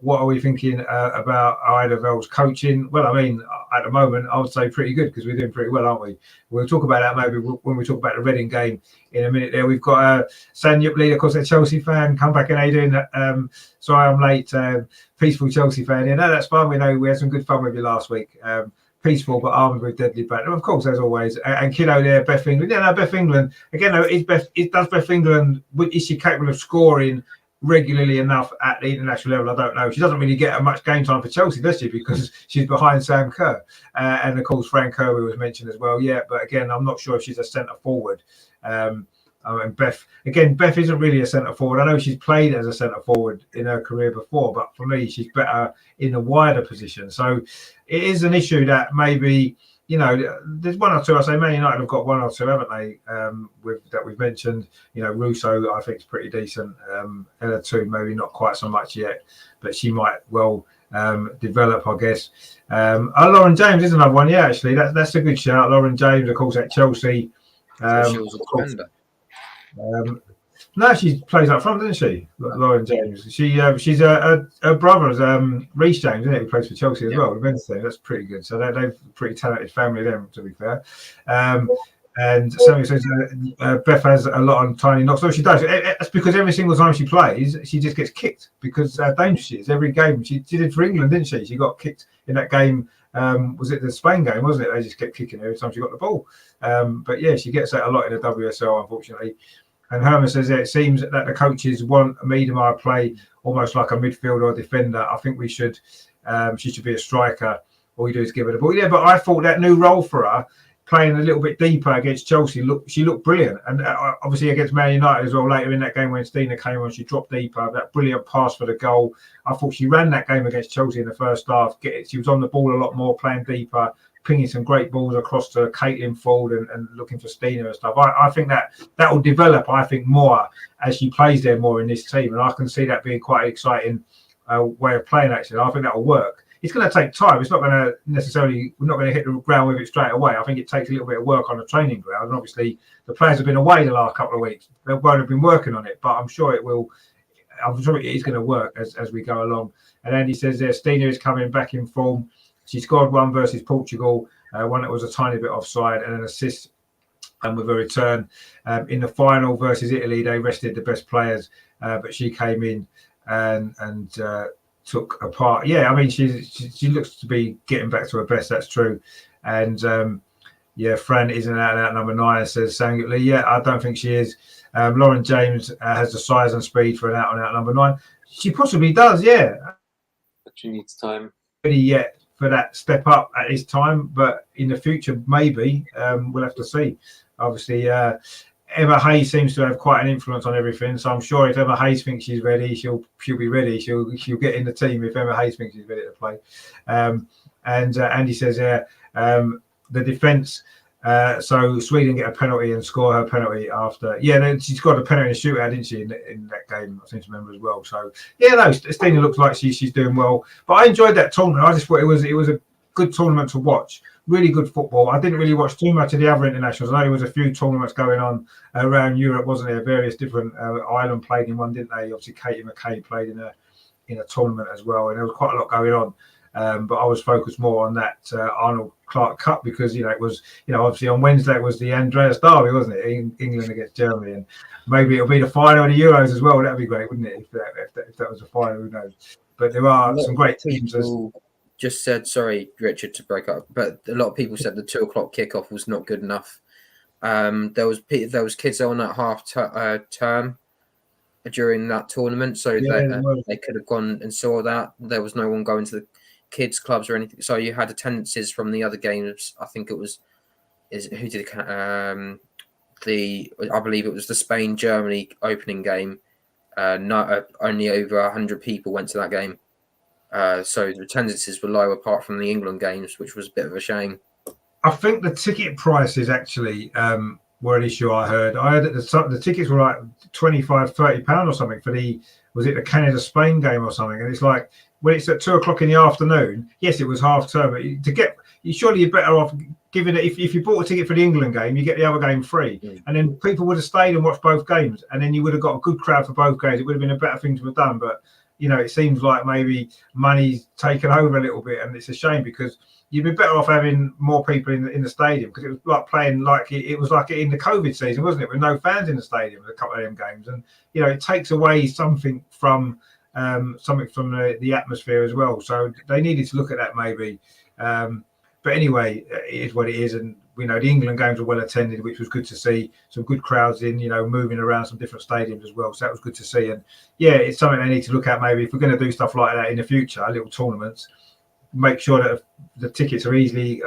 Speaker 1: "What are we thinking about Ida Vell's coaching?" Well, I mean, at the moment, I would say pretty good because we're doing pretty well, aren't we? We'll talk about that maybe when we talk about the Reading game in a minute. There, we've got San Yup, of course, a Chelsea fan. Come back and how you doing? Sorry, I'm late. Peaceful Chelsea fan. Yeah, no, that's fine. We know we had some good fun with you last week. Peaceful but armed with deadly banter, of course, as always. And kiddo there, Beth England. Yeah, no, Beth England. Again, though, does Beth England, is she capable of scoring regularly enough at the international level? I don't know. She doesn't really get much game time for Chelsea, does she? Because she's behind Sam Kerr. And of course, Frank Kirby was mentioned as well. Yeah, but again, I'm not sure if she's a centre forward. And Beth isn't really a centre forward. I know she's played as a centre forward in her career before, but for me, she's better in a wider position. So it is an issue that maybe, you know, there's one or two. I say Man United have got one or two, haven't they? That we've mentioned. You know, Russo, I think, is pretty decent. Ella too, maybe not quite so much yet, but she might well develop, I guess. Lauren James is another one. Yeah, actually, that's a good shout. Lauren James, of course, at Chelsea.
Speaker 3: She was a defender.
Speaker 1: No, she plays up front, doesn't she? Lauren James. She's her brother's Reece James, isn't it? Who plays for Chelsea as well. The men's team. That's pretty good. So they've a pretty talented family, them, to be fair. And somebody says Beth has a lot on tiny knocks. So she does. It's because every single time she plays, she just gets kicked because how dangerous she is. Every game she did for England, didn't she? She got kicked in that game. Was it the Spain game? Wasn't it? They just kept kicking her every time she got the ball. But yeah, she gets that a lot in the WSL, unfortunately. And Herman says it seems that the coaches want a Miedemar play almost like a midfielder or defender. I think she should be a striker. All you do is give her the ball. Yeah, but I thought that new role for her, playing a little bit deeper against Chelsea, she looked brilliant. And obviously against Man United as well later in that game when Stina came on, she dropped deeper. That brilliant pass for the goal. I thought she ran that game against Chelsea in the first half. She was on the ball a lot more, playing deeper, pinging some great balls across to Caitlin Ford and looking for Stina and stuff. I think that will develop, I think, more as she plays there more in this team. And I can see that being quite an exciting way of playing, actually. I think that will work. It's going to take time. It's not going to necessarily, we're not going to hit the ground with it straight away. I think it takes a little bit of work on the training ground. And obviously, the players have been away the last couple of weeks. They won't have been working on it, but I'm sure it will. I'm sure it is going to work as we go along. And Andy says there, Stina is coming back in form. She scored one versus Portugal, one that was a tiny bit offside, and an assist with a return. In the final versus Italy, they rested the best players, but she came in and took a part. Yeah, I mean, she looks to be getting back to her best. That's true. And yeah, Fran is an out-and-out number 9, says Sangutli. Yeah, I don't think she is. Lauren James has the size and speed for an out-and-out number 9. She possibly does, yeah.
Speaker 2: But she needs time.
Speaker 1: Ready yet for that step up at this time, but in the future, maybe. We'll have to see. Obviously, Emma Hayes seems to have quite an influence on everything, so I'm sure if Emma Hayes thinks she's ready, she'll be ready. She'll get in the team if Emma Hayes thinks she's ready to play. And Andy says, the defence. So Sweden get a penalty and score her penalty after. Yeah, then she's got a penalty in a shootout, didn't she, in that game? I seem to remember as well. So yeah, no, Stina looks like she's doing well. But I enjoyed that tournament. I just thought it was a good tournament to watch. Really good football. I didn't really watch too much of the other internationals. I know there was a few tournaments going on around Europe, wasn't there? Various different Ireland played in one, didn't they? Obviously, Katie McKay played in a tournament as well, and there was quite a lot going on. But I was focused more on that Arnold Clark Cup because it was obviously on Wednesday it was the Andreas Derby, wasn't it? England against Germany, and maybe it'll be the final of the Euros as well. That'd be great, wouldn't it? If that was the final, who knows? But there are some great teams.
Speaker 3: Just said, sorry, Richard, to break up, but a lot of people said the 2:00 kickoff was not good enough. There was kids on at half term during that tournament, so they could have gone and saw that. There was no one going to the kids clubs or anything, so you had attendances from the other games. I think it was I believe it was the Spain-Germany opening game. Only over 100 people went to that game. So the attendances were low apart from the England games, which was a bit of a shame.
Speaker 1: I think the ticket prices actually were an issue. I heard that the tickets were like £25-30 or something for the Canada-Spain game or something, and it's like when it's at 2:00 in the afternoon. Yes, it was half term, but surely you're better off giving it. If you bought a ticket for the England game, you get the other game free, and then people would have stayed and watched both games, and then you would have got a good crowd for both games. It would have been a better thing to have done, but it seems like maybe money's taken over a little bit, and it's a shame because you'd be better off having more people in the stadium, because it was like playing like it was like in the COVID season, wasn't it, with no fans in the stadium a couple of them games, and it takes away something from the atmosphere as well. So they needed to look at that maybe. But anyway, it is what it is, and the England games were well attended, which was good to see. Some good crowds in, moving around some different stadiums as well. So that was good to see. And yeah, it's something they need to look at maybe if we're going to do stuff like that in the future, little tournaments. Make sure that the tickets are easily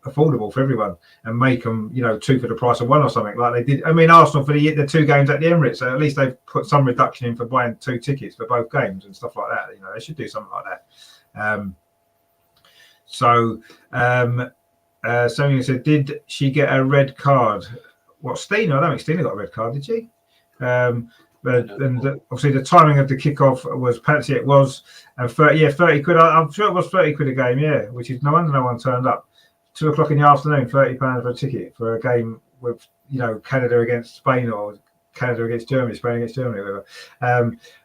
Speaker 1: affordable for everyone, and make them, 2 for the price of 1 or something like they did. I mean, Arsenal for the 2 games at the Emirates, so at least they've put some reduction in for buying 2 tickets for both games and stuff like that. They should do something like that. Somebody said, did she get a red card? What, Stina? I don't think Stina got a red card, did she? Obviously the timing of the kickoff was fancy. It was, and 30 quid. I'm sure it was 30 quid a game, yeah, which is no wonder no one turned up. 2:00 in the afternoon, £30 for a ticket for a game with Canada against Spain or Canada against Germany, Spain against Germany, whatever.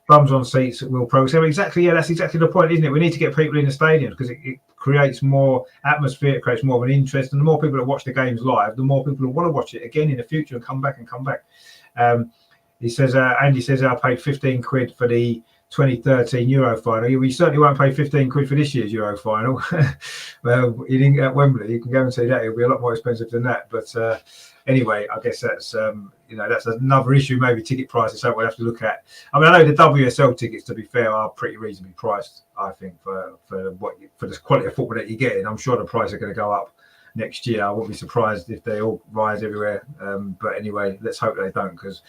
Speaker 1: Bums on seats will progress. Exactly, yeah, that's exactly the point, isn't it? We need to get people in the stadiums because it creates more atmosphere, it creates more of an interest, and the more people that watch the games live, the more people will want to watch it again in the future and come back. He says, Andy says, I paid 15 quid for the 2013 Euro final. We certainly won't pay 15 quid for this year's Euro final. Well, you didn't get Wembley. You can guarantee that it'll be a lot more expensive than that. But anyway, I guess that's that's another issue. Maybe ticket prices, something we'll have to look at. I mean, I know the WSL tickets, to be fair, are pretty reasonably priced. I think for the quality of football that you're getting, I'm sure the price are going to go up next year. I wouldn't be surprised if they all rise everywhere. But anyway, let's hope they don't, because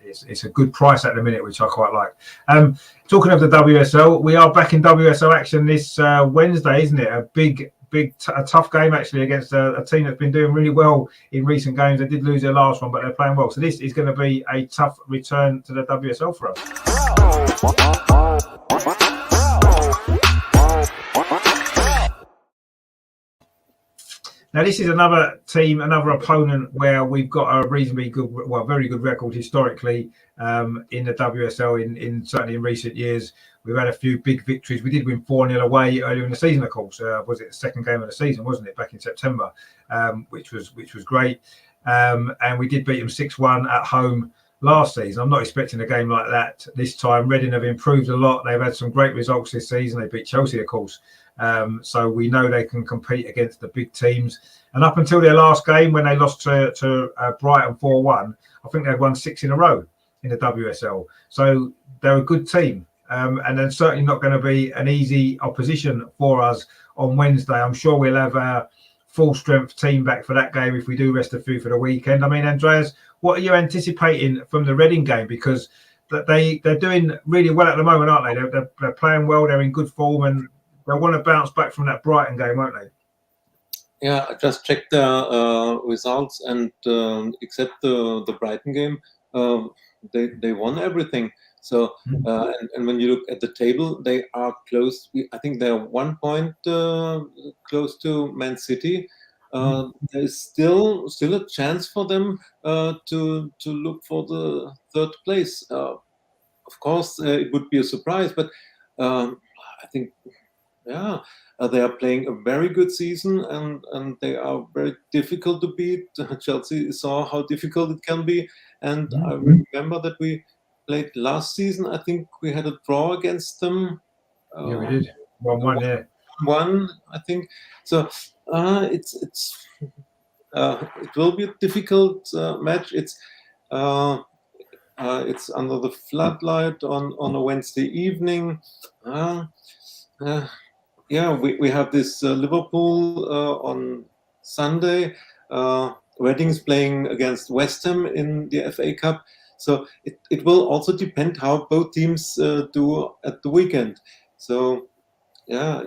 Speaker 1: it's a good price at the minute, which I quite like. Talking of the WSL, we are back in WSL action this Wednesday, isn't it? A tough game actually against a team that's been doing really well in recent games. They did lose their last one, but they're playing well. So this is going to be a tough return to the WSL for us. Now, this is another team, another opponent where we've got a reasonably good, very good record historically in the WSL. Certainly in recent years, we've had a few big victories. We did win 4-0 away earlier in the season, of course. Was it the second game of the season, wasn't it, back in September, which was great. And we did beat them 6-1 at home last season. I'm not expecting a game like that this time. Reading have improved a lot. They've had some great results this season. They beat Chelsea, of course. So we know they can compete against the big teams. And up until their last game, when they lost to Brighton 4-1, I think they'd won 6 in a row in the WSL. So they're a good team. And they're certainly not going to be an easy opposition for us on Wednesday. I'm sure we'll have our full strength team back for that game if we do rest a few for the weekend. I mean, Andreas, what are you anticipating from the Reading game? Because they're doing really well at the moment, aren't they? They're playing well. They're in good form, and they want to bounce back from that Brighton game, won't they?
Speaker 2: Yeah, I just checked their results, and except the Brighton game, they won everything. So, and when you look at the table, they are close. I think they're 1 point close to Man City. There's still a chance for them to look for the 3rd place. Of course, it would be a surprise, but I think, yeah, they are playing a very good season, and they are very difficult to beat. Chelsea saw how difficult it can be, and I remember that we played last season. I think we had a draw against them.
Speaker 1: Yeah, we did. 1-1, yeah.
Speaker 2: 1, I think. So it will be a difficult match. It's under the floodlight on a Wednesday evening. Yeah, we have this Liverpool on Sunday. Reading's playing against West Ham in the FA Cup. So it will also depend how both teams do at the weekend. So, yeah,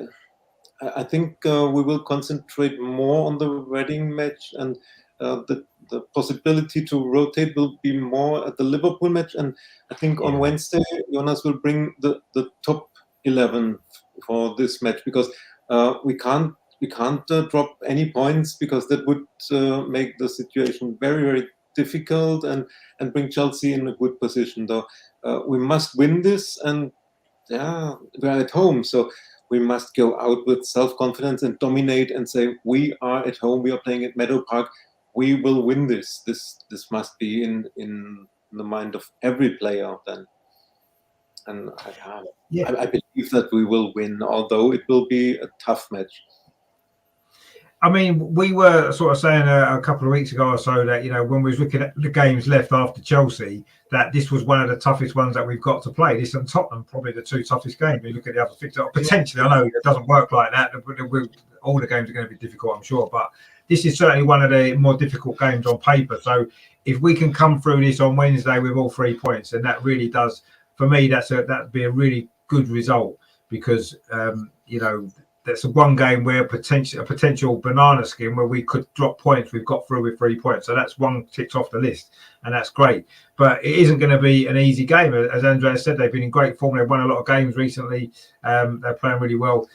Speaker 2: I think we will concentrate more on the Reading match, and the possibility to rotate will be more at the Liverpool match. And I think on Wednesday, Jonas will bring the top 11 for this match, because we can't drop any points, because that would make the situation very, very difficult and bring Chelsea in a good position. Though we must win this, and yeah, we're at home, so we must go out with self-confidence and dominate and say, we are at home, we are playing at Meadow Park, we will win this. This must be in the mind of every player then. And I believe that we will win, although it will be a tough match.
Speaker 1: I mean, we were sort of saying a couple of weeks ago or so that, when we was looking at the games left after Chelsea, that this was one of the toughest ones that we've got to play. This and Tottenham, probably the two toughest games. You look at the other fixture, potentially, I know it doesn't work like that. All the games are going to be difficult, I'm sure. But this is certainly one of the more difficult games on paper. So if we can come through this on Wednesday with all 3 points, then that really does, for me, that'd be a really good result, because, that's one game where a potential banana skin where we could drop points. We've got through with 3 points, so that's one ticked off the list, and that's great. But it isn't going to be an easy game, as Andreas said. They've been in great form. They've won a lot of games recently. They're playing really well.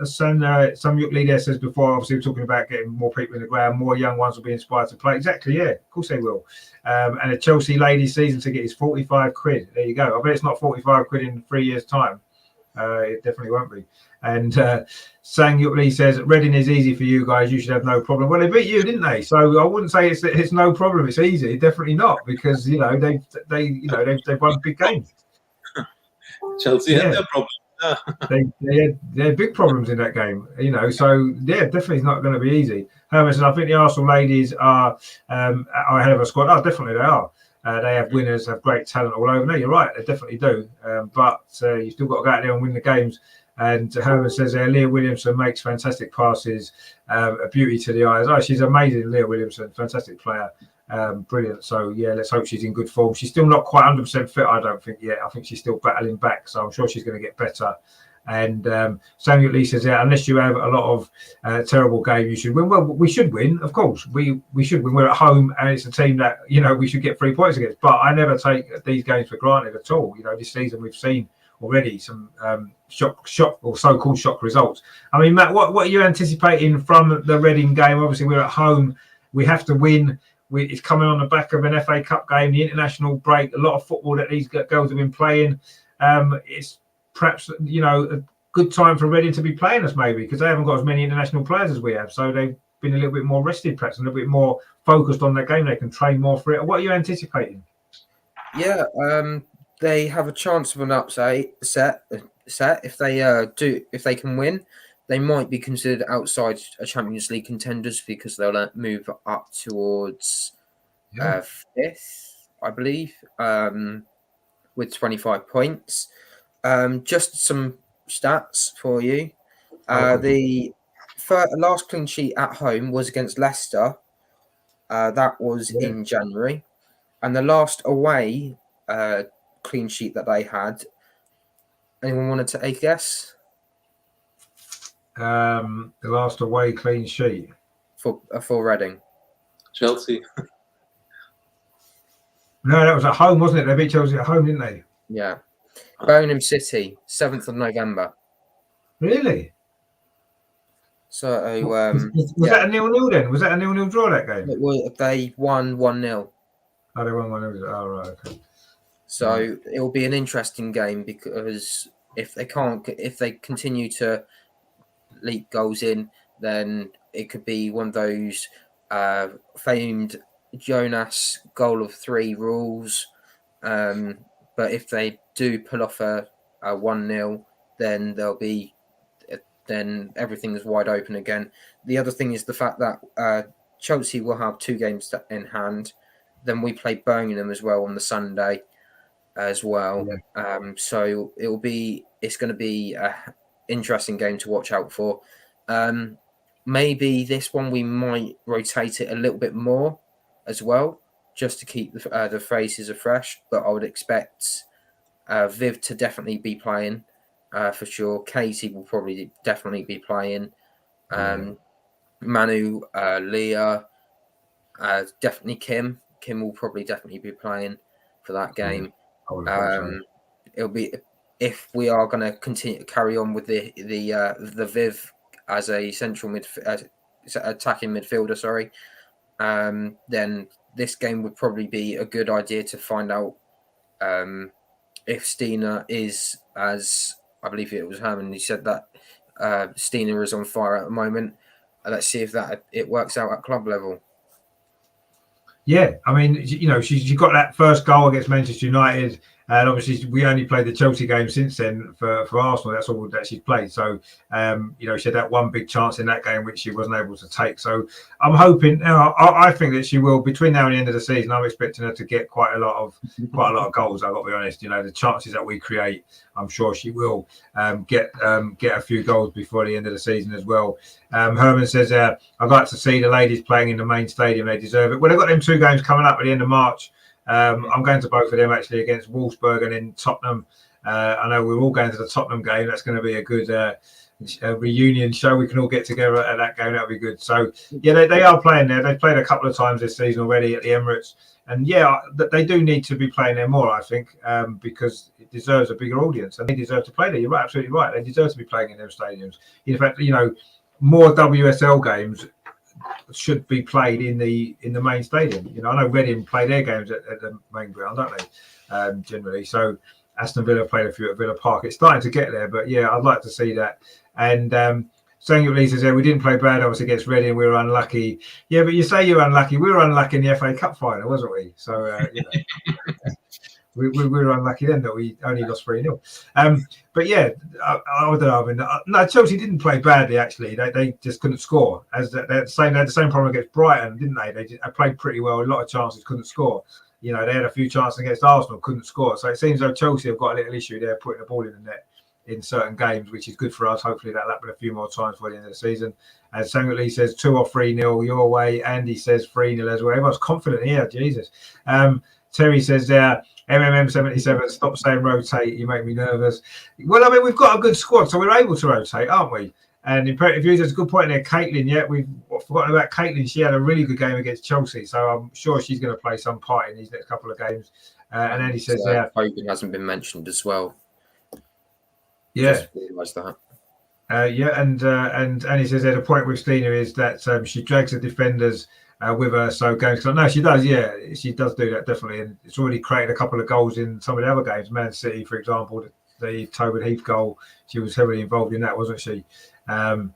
Speaker 1: Some leader says before, obviously we're talking about getting more people in the ground, more young ones will be inspired to play. Exactly, yeah, of course they will. And a Chelsea ladies season ticket is 45 quid. There you go. I bet it's not 45 quid in 3 years' time. It definitely won't be. And Sang Yuk Lee says, Reading is easy for you guys. You should have no problem. Well, they beat you, didn't they? So I wouldn't say it's no problem. It's easy. Definitely not, because they've won big games.
Speaker 2: Chelsea had their problems.
Speaker 1: they had big problems in that game. So yeah, definitely it's not going to be easy. Herman says, I think the Arsenal ladies are ahead of a squad. Oh, definitely they are. They have winners, have great talent all over. No, you're right. They definitely do. But you still got to go out there and win the games. And Herman says there, Leah Williamson makes fantastic passes, a beauty to the eyes. Oh, she's amazing, Leah Williamson, fantastic player, brilliant. So yeah, let's hope she's in good form. She's still not quite 100% fit, I don't think yet. I think she's still battling back, so I'm sure she's going to get better. And Samuel Lee says, yeah, unless you have a lot of terrible game, you should win. Well, we should win, of course. We should win. We're at home, and it's a team that we should get 3 points against. But I never take these games for granted at all. This season we've seen already some shock or so-called shock results. I mean, Matt, what are you anticipating from the Reading game? Obviously, we're at home. We have to win. It's coming on the back of an FA Cup game, the international break, a lot of football that these girls have been playing. It's perhaps, a good time for Reading to be playing us, maybe, because they haven't got as many international players as we have. So they've been a little bit more rested, perhaps, and a little bit more focused on their game. They can train more for it. What are you anticipating?
Speaker 3: Yeah, they have a chance of an upset. If they can win, they might be considered outside a Champions League contenders, because they'll move up towards fifth, I believe, with 25 points. Just some stats for you. The last clean sheet at home was against Leicester. That was in January, and the last away clean sheet that they had. Anyone want to take a guess?
Speaker 1: The last away clean sheet
Speaker 3: for Reading.
Speaker 2: Chelsea.
Speaker 1: No, that was at home, wasn't it? They beat Chelsea at home, didn't they?
Speaker 3: Yeah. Birmingham City, 7th of November.
Speaker 1: Really?
Speaker 3: So
Speaker 1: was that a 0-0 then? Was that a 0-0 draw, that game?
Speaker 3: They won 1-0.
Speaker 1: Oh, they won 1-0. Oh, right, okay.
Speaker 3: So it will be an interesting game, because if they continue to leak goals in, then it could be one of those famed Jonas goal of 3 rules. But if they do pull off a 1-0, then everything is wide open again. The other thing is the fact that Chelsea will have 2 games in hand. Then we play Birmingham as well on the Sunday as well. Yeah. So it's going to be an interesting game to watch out for. Maybe this one we might rotate it a little bit more as well, just to keep the faces afresh. But I would expect Viv to definitely be playing for sure. Katie will probably definitely be playing. Manu, Leah, definitely Kim. Kim will probably definitely be playing for that game. It'll be if we are going to continue to carry on with the Viv as a central attacking midfielder, sorry, then this game would probably be a good idea to find out if Stina is, as I believe it was Herman, he said that Stina is on fire at the moment. Let's see if it works out at club level.
Speaker 1: Yeah, I mean, you know, she got that first goal against Manchester United, and obviously we only played the Chelsea game since then for Arsenal. That's all that she's played. So, you know, she had that one big chance in that game which she wasn't able to take. So I'm hoping. I think that she will, between now and the end of the season, I'm expecting her to get quite a lot of goals. I've got to be honest. You know, the chances that we create, I'm sure she will get a few goals before the end of the season as well. Herman says, I'd like to see the ladies playing in the main stadium. They deserve it. Well, they've got them 2 games coming up at the end of March. I'm going to both of them actually, against Wolfsburg and in Tottenham. I know we're all going to the Tottenham game. That's going to be a good reunion show. We can all get together at that game. That'll be good. So, yeah, they are playing there. They've played a couple of times this season already at the Emirates. And, yeah, they do need to be playing there more, I think, because it deserves a bigger audience. And they deserve to play there. You're absolutely right. They deserve to be playing in those stadiums. In fact, you know, more WSL games should be played in the main stadium. You know, I know Reading play their games at the main ground, don't they? Generally. So Aston Villa played a few at Villa Park. It's starting to get there, but yeah, I'd like to see that. And saying at least is we didn't play bad obviously against Reading. We were unlucky. Yeah, but you say you're unlucky. We were unlucky in the FA Cup final, wasn't we? So you know. We were unlucky then that we only lost 3-0. But yeah, I don't know. I mean, no, Chelsea didn't play badly actually. They just couldn't score. They had the same problem against Brighton, didn't they? They played pretty well. A lot of chances, couldn't score. You know, they had a few chances against Arsenal, couldn't score. So it seems though Chelsea have got a little issue there putting the ball in the net in certain games, which is good for us. Hopefully that'll happen a few more times for the end of the season. As Samuel Lee says, 2 or 3-0 your way. Andy says 3-0 as well. Everyone's confident here. Jesus. Terry says there. MMM77, stop saying rotate, you make me nervous. Well, I mean, we've got a good squad, so we're able to rotate, aren't we? And imperative views, there's a good point there. Caitlin, yeah, we've forgotten about Caitlin. She had a really good game against Chelsea, so I'm sure she's going to play some part in these next couple of games. And then he says, yeah.
Speaker 3: Hogan hasn't been mentioned as well.
Speaker 1: Yeah.
Speaker 3: Just realised that.
Speaker 1: Yeah, and he says the point with Stina is that she drags the defenders with her, so games. No, she does. Yeah, she does do that definitely, and it's already created a couple of goals in some of the other games. Man City, for example, the Tobin Heath goal. She was heavily involved in that, wasn't she? Saying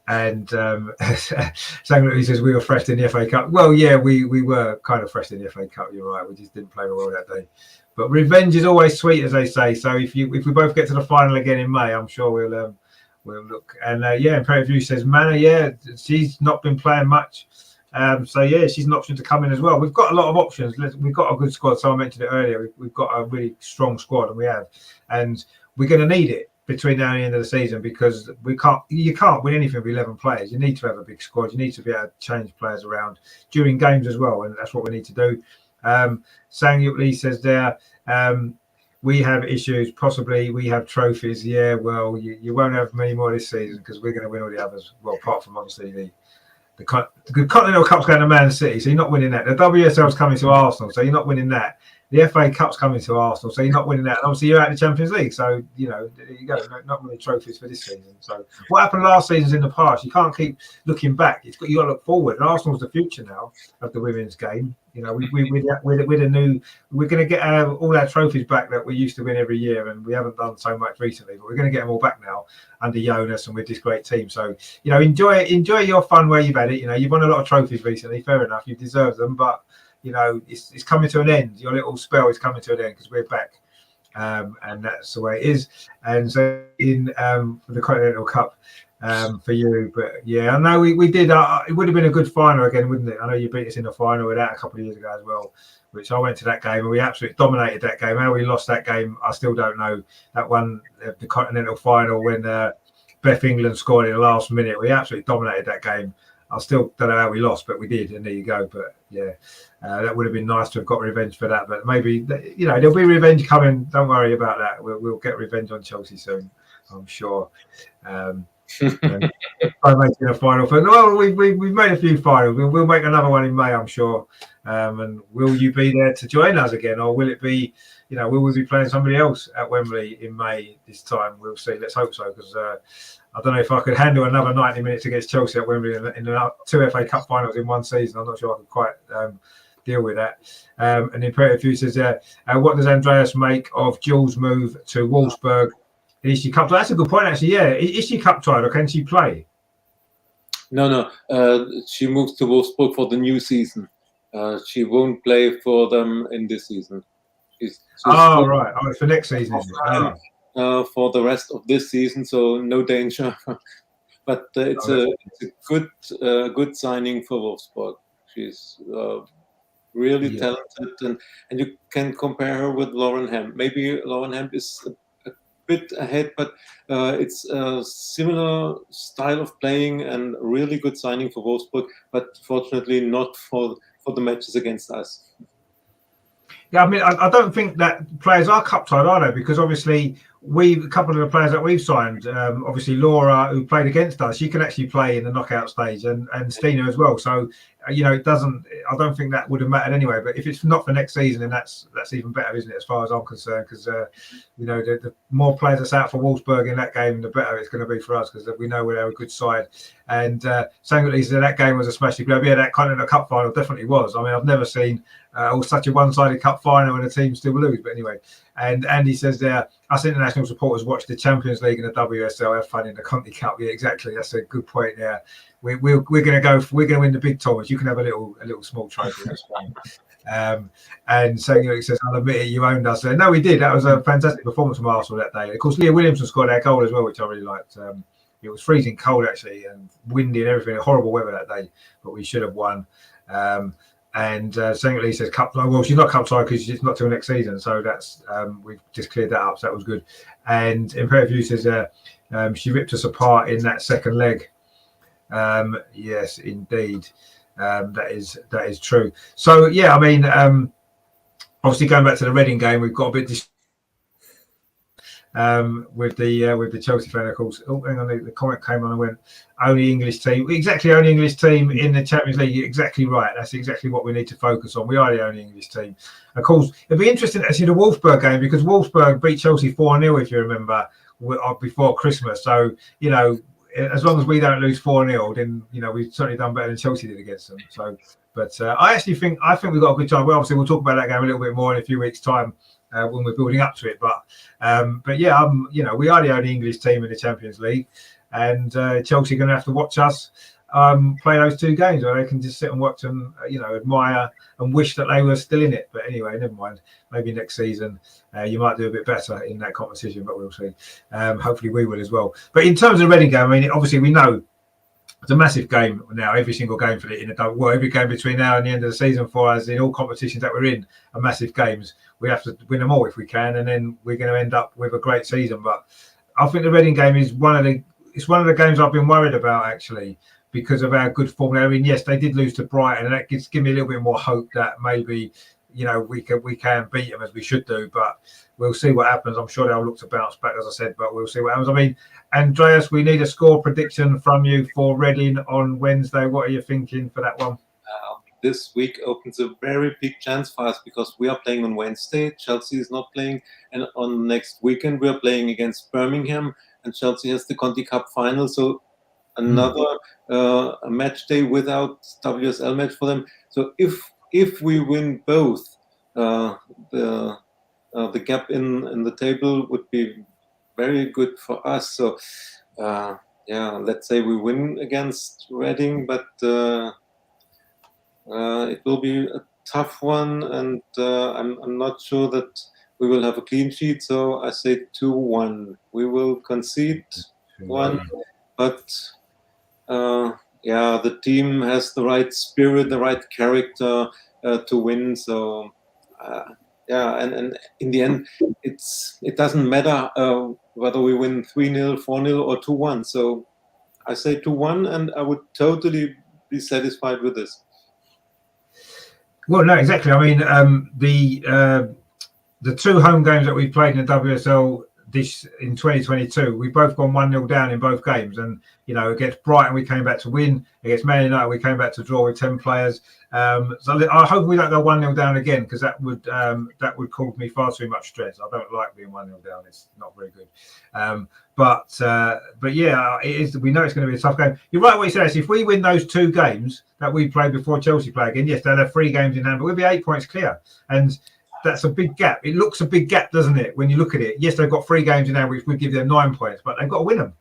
Speaker 1: that he says we were fresh in the FA Cup. Well, yeah, we were kind of fresh in the FA Cup. You're right. We just didn't play well that day. But revenge is always sweet, as they say. So if we both get to the final again in May, I'm sure we'll look. And yeah, Imperative View says Manor. Yeah, she's not been playing much. So yeah, she's an option to come in as well. We've got a lot of options. We've got a good squad. So I mentioned it earlier. We've got a really strong squad, and we're going to need it between now and the end of the season, because you can't win anything with 11 players. You need to have a big squad. You need to be able to change players around during games as well, and that's what we need to do. Sang Lee says there, we have issues. Possibly we have trophies. Yeah, well, you won't have many more this season because we're going to win all the others. Well, apart from obviously the Continental Cup's going to Man City, so you're not winning that. The WSL's coming to Arsenal, so you're not winning that. The FA Cup's coming to Arsenal, so you're not winning that. And obviously, you're out of the Champions League, so you know there you go. Not many trophies for this season. So what happened last season's in the past. You can't keep looking back. You got to look forward. And Arsenal's the future now of the women's game. You know, we're going to get all our trophies back that we used to win every year, and we haven't done so much recently, but we're going to get them all back now under Jonas and with this great team. So you know, enjoy your fun where you've had it. You know, you've won a lot of trophies recently. Fair enough, you deserve them, but you know, it's coming to an end. Your little spell is coming to an end because we're back, and that's the way it is. And so in the Continental Cup for you, but yeah, I know we did. It would have been a good final again, wouldn't it? I know you beat us in the final with that a couple of years ago as well, which I went to that game and we absolutely dominated that game. How we lost that game, I still don't know. That one, the Continental final, when Beth England scored in the last minute, we absolutely dominated that game. I still don't know how we lost, but we did, and there you go. But yeah, that would have been nice to have got revenge for that. But maybe, you know, there'll be revenge coming. Don't worry about that. We'll get revenge on Chelsea soon, I'm sure. And try making a final. But well, we've made a few finals. We'll make another one in May, I'm sure. And will you be there to join us again, or will it be, will we be playing somebody else at Wembley in May this time? We'll see. Let's hope so, because I don't know if I could handle another 90 minutes against Chelsea at Wembley in the 2 FA Cup finals in one season. I'm not sure I could quite deal with that. And Imperative View says, what does Andreas make of Jules' move to Wolfsburg? Is she cup tied? That's a good point, actually. Yeah, is she cup tied, or can she play?
Speaker 2: No. She moves to Wolfsburg for the new season. She won't play for them in this season. She's
Speaker 1: right. Oh, it's for next season.
Speaker 2: For the rest of this season, so no danger. But it's a good signing for Wolfsburg. She's really talented, and you can compare her with Lauren Hemp. Maybe Lauren Hemp is a bit ahead, but it's a similar style of playing and really good signing for Wolfsburg, but fortunately not for the matches against us.
Speaker 1: Yeah, I mean, I don't think that players are cup tied, are they? Because obviously, a couple of the players that we've signed, obviously Laura, who played against us, she can actually play in the knockout stage, and Stina as well. So, it doesn't. I don't think that would have mattered anyway. But if it's not for next season, then that's even better, isn't it? As far as I'm concerned, because the more players that's out for Wolfsburg in that game, the better it's going to be for us, because we know we're a good side. And Sangatli said that game was a smashing grab. Yeah, that Continental Cup final definitely was. I mean, I've never seen such a one-sided cup final and a team still lose. But anyway, and Andy says there, us international supporters watch the Champions League and the WSL, have fun in the Conti Cup. Yeah, exactly. That's a good point there. We're going to win the big tournaments. You can have a little small trophy. That's fine. And Sangatli says, I'll admit it, you owned us. No, we did. That was a fantastic performance from Arsenal that day. Of course, Leah Williamson scored our goal as well, which I really liked. It was freezing cold actually, and windy and everything. Horrible weather that day, but we should have won. And Sangatli says cup. Well, she's not cup tied because it's not till next season. So that's we've just cleared that up. So that was good. And Imperative View says she ripped us apart in that second leg. Yes, indeed, that is true. So yeah, I mean, obviously going back to the Reading game, we've got a bit with the Chelsea fan, of course. Oh, hang on, the comment came on and went, only English team. Exactly, only English team in the Champions League. You're exactly right. That's exactly what we need to focus on. We are the only English team. Of course, it'd be interesting to see the Wolfsburg game, because Wolfsburg beat Chelsea 4-0, if you remember, before Christmas. So, as long as we don't lose 4-0, then, we've certainly done better than Chelsea did against them. So, but I think we've got a good time. Well, obviously, we'll talk about that game a little bit more in a few weeks' time. When we're building up to it, but yeah, we are the only English team in the Champions League, and Chelsea are going to have to watch us play those two games, or they can just sit and watch and admire and wish that they were still in it. But anyway, never mind. Maybe next season you might do a bit better in that competition, but we'll see. Hopefully, we will as well. But in terms of the Reading game, I mean, obviously we know it's a massive game now. Every single game for every game between now and the end of the season for us in all competitions that we're in are massive games. We have to win them all if we can, and then we're going to end up with a great season. But I think the Reading game is one of the games I've been worried about, actually, because of our good form. I mean, yes, they did lose to Brighton, and that gives me a little bit more hope that maybe we can beat them as we should do. But we'll see what happens. I'm sure they'll look to bounce back, as I said, but we'll see what happens. I mean, Andreas, we need a score prediction from you for Reading on Wednesday. What are you thinking for that one?
Speaker 2: This week opens a very big chance for us, because we are playing on Wednesday. Chelsea is not playing, and on next weekend we are playing against Birmingham, and Chelsea has the Conti Cup final. So another match day without WSL match for them. So if we win both, the gap in the table would be very good for us. So let's say we win against Reading, but it will be a tough one, and I'm not sure that we will have a clean sheet. So I say 2-1. We will concede 1, but the team has the right spirit, the right character to win. So and in the end, it doesn't matter whether we win 3-0, 4-0, or 2-1. So I say 2-1, and I would totally be satisfied with this.
Speaker 1: Well, no, exactly. I mean, the two home games that we played in the WSL this in 2022, we've both gone 1-0 down in both games, and against Brighton we came back to win, against Man United we came back to draw with 10 players. So I hope we don't go 1-0 down again, because that would cause me far too much stress. I don't like being 1-0 down; it's not very good. But yeah, it is. We know it's going to be a tough game. You're right what you said. If we win those 2 games that we played before Chelsea play again, yes, they'll have 3 games in hand, but we'll be 8 points clear, and that's a big gap. It looks a big gap, doesn't it, when you look at it? Yes, they've got 3 games in hand, which would give them 9 points, but they've got to win them.